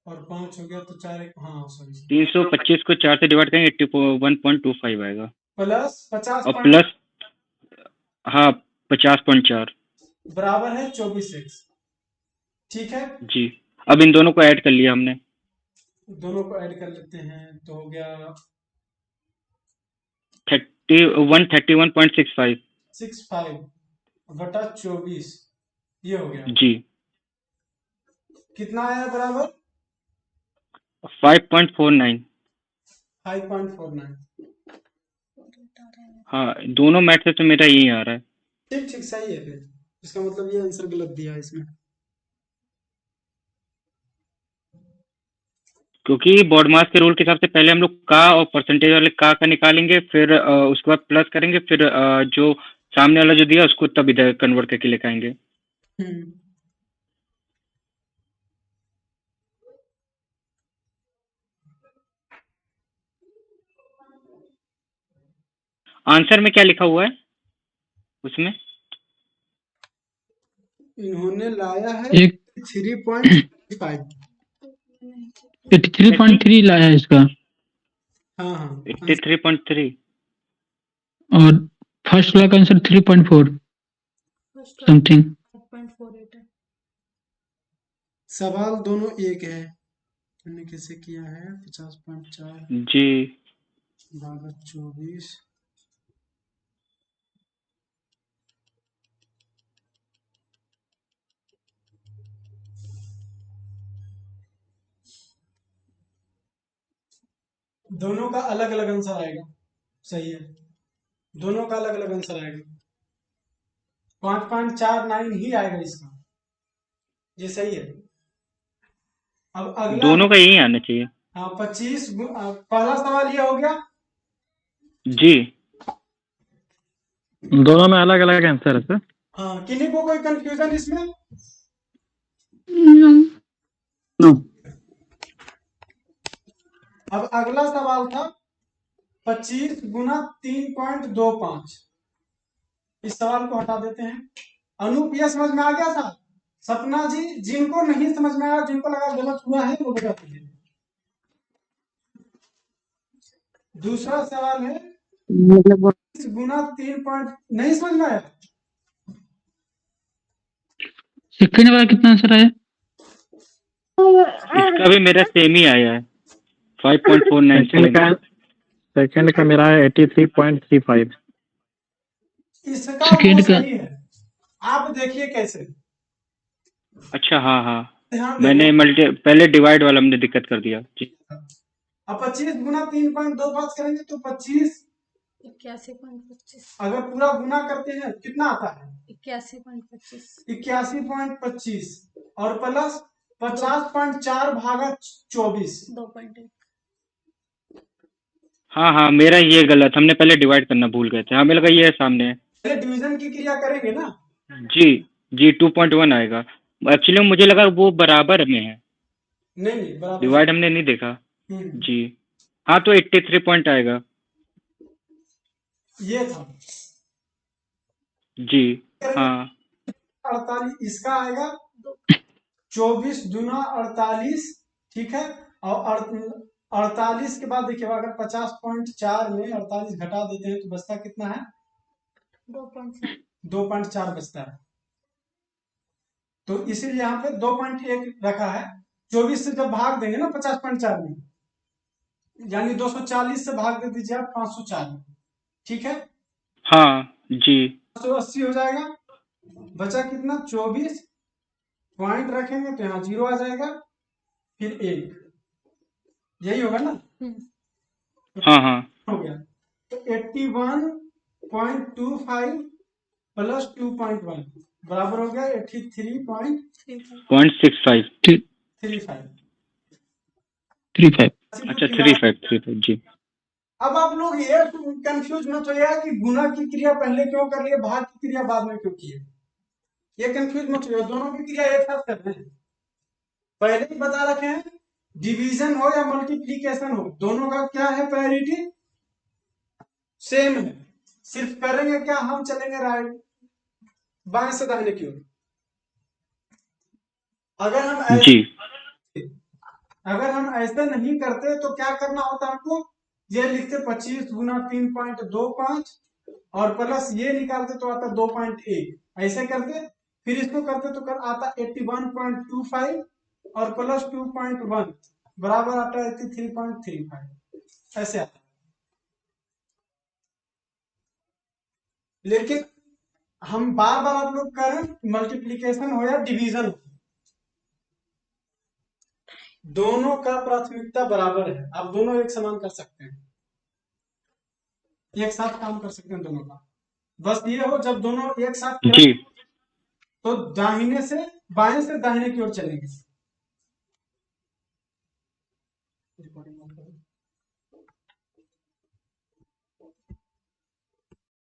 और 5 हो गया तो 4 हाँ सॉरी 325 को 4 से डिवाइड करेंगे 81.25 आएगा, प्लस 50 और प्लस हाँ 50.4 बराबर है 24x, ठीक है। जी। अब इन दोनों को ऐड कर लिया हमने, दोनों को ऐड कर लेते हैं तो हो गया 131.65 65 बटा 24, ये हो गया। जी। कितना आया बराबर 5.49। 5.49। हाँ दोनों मैथ से तो मेरा यही आ रहा है। ठीक ठीक सही है, फिर इसका मतलब ये आंसर गलत दिया है इसमें। क्योंकि बॉड मास के रूल के हिसाब से पहले हम लोग का और परसेंटेज वाले का निकालेंगे, फिर उसके बाद प्लस करेंगे, फिर जो सामने वाला जो दिया उसको तब इधर कन्वर्ट करके लेके आएंगे। आंसर में क्या लिखा हुआ है उसमें, इन्होंने लाया है एक 3.5। 83.3 लाया है इसका, हाँ हाँ 83.3 और फर्स्ट वाला का आंसर 3.4 समथिंग। 5.48 है। सवाल दोनों एक है, हमने कैसे किया है 50.4 जी। भागा 24 दोनों का अलग अलग आंसर आएगा, सही है, दोनों का अलग अलग आंसर आएगा। 5.49 ही आएगा इसका, ये सही है। अब अगला दोनों का यही आना चाहिए। हाँ 25 पहला सवाल ये हो गया जी। दोनों में अलग अलग आंसर है सर। हाँ, किन्हीं को कोई कंफ्यूजन इसमें? नो नो अब अगला सवाल था 25 गुना 3.25। इस सवाल को हटा देते हैं। अनूप ये समझ में आ गया था? सपना जी, जिनको नहीं समझ में आया, जिनको लगा गलत हुआ है वो बता दीजिए। दूसरा सवाल है मतलब 20 गुना 3 पॉइंट, नहीं समझ में आया? सेकंड वाला कितना आंसर आया? इसका भी मेरा सेम ही आया है 5.497। सेकंड का मेरा है 83.35। इसका सेकंड वो का सही है, आप देखिए कैसे। अच्छा हाँ हाँ, ध्यान मैंने देना। पहले डिवाइड वाला हमने दिक्कत कर दिया जी। अब 25 गुना 3.25 करेंगे तो 25 81.25 अगर पूरा गुना करते हैं कितना आता है? 81.25 81.25 और प्लस 50.4 भागा 24। 2.1 हाँ हाँ, मेरा ये गलत, हमने पहले डिवाइड करना भूल गए थे। हमें लगा ये सामने है। पहले डिवीजन की क्रिया करेंगे ना। जी जी, 2.1 आएगा। एक्चुअली मुझे लगा वो बराबर में है, नहीं नहीं बराबर। डिवाइड हमने नहीं देखा। हम्म, जी हाँ, तो 83 पॉइंट आएगा। ये था। जी हाँ 48 इसका आएगा 24 दूना 48, ठीक है। और 48 के बाद देखिए अगर 50.4 में 48 घटा देते हैं तो बचता कितना है? 2.7 2.4 बचता है। तो इसीलिए यहाँ पे 2.1 रखा है। 24 से जब भाग देंगे ना 50.4 में, यानी 240 से भाग दे दीजिए आप 504 में, ठीक है। हाँ जी 580 हो जाएगा। बचा कितना? 24। पॉइंट रखेंगे तो यहाँ 0 आ जाएगा, फिर 1, यही होगा ना। हाँ हाँ हो गया। तो 81.25 प्लस 2.1 बराबर हो गया 83.35। 0.65। 35 अच्छा 35 जी। अब आप लोग ये कंफ्यूज मत होइए कि गुना की क्रिया पहले क्यों कर लिए, भाग की क्रिया बाद में क्यों किए। ये कंफ्यूज मत होइए, दोनों की क्रिया एक साथ कर रहे हैं। पहले ही बता रखे हैं, डिवीजन हो या मल्टीप्लीकेशन हो, दोनों का क्या है? प्रायोरिटी सेम है। सिर्फ करेंगे क्या, हम चलेंगे राइट बाएं से दाहिने की ओर। अगर हम ऐसे नहीं करते तो क्या करना होता हमको? ये लिखते 25 गुना 3.25 और प्लस ये निकालते तो आता 2.1, ऐसे करते। फिर इसको करते तो आता 81.25 और प्लस 2.1 बराबर आता है 83.35, ऐसे आता है। लेकिन हम बार बार आप लोग करें मल्टीप्लीकेशन हो या डिवीजन हो, दोनों का प्राथमिकता बराबर है। आप दोनों एक समान कर सकते हैं, एक साथ काम कर सकते हैं दोनों का। बस ये हो जब दोनों एक साथ जी तो दाहिने से बाएं से दाहिने की ओर चलेंगे।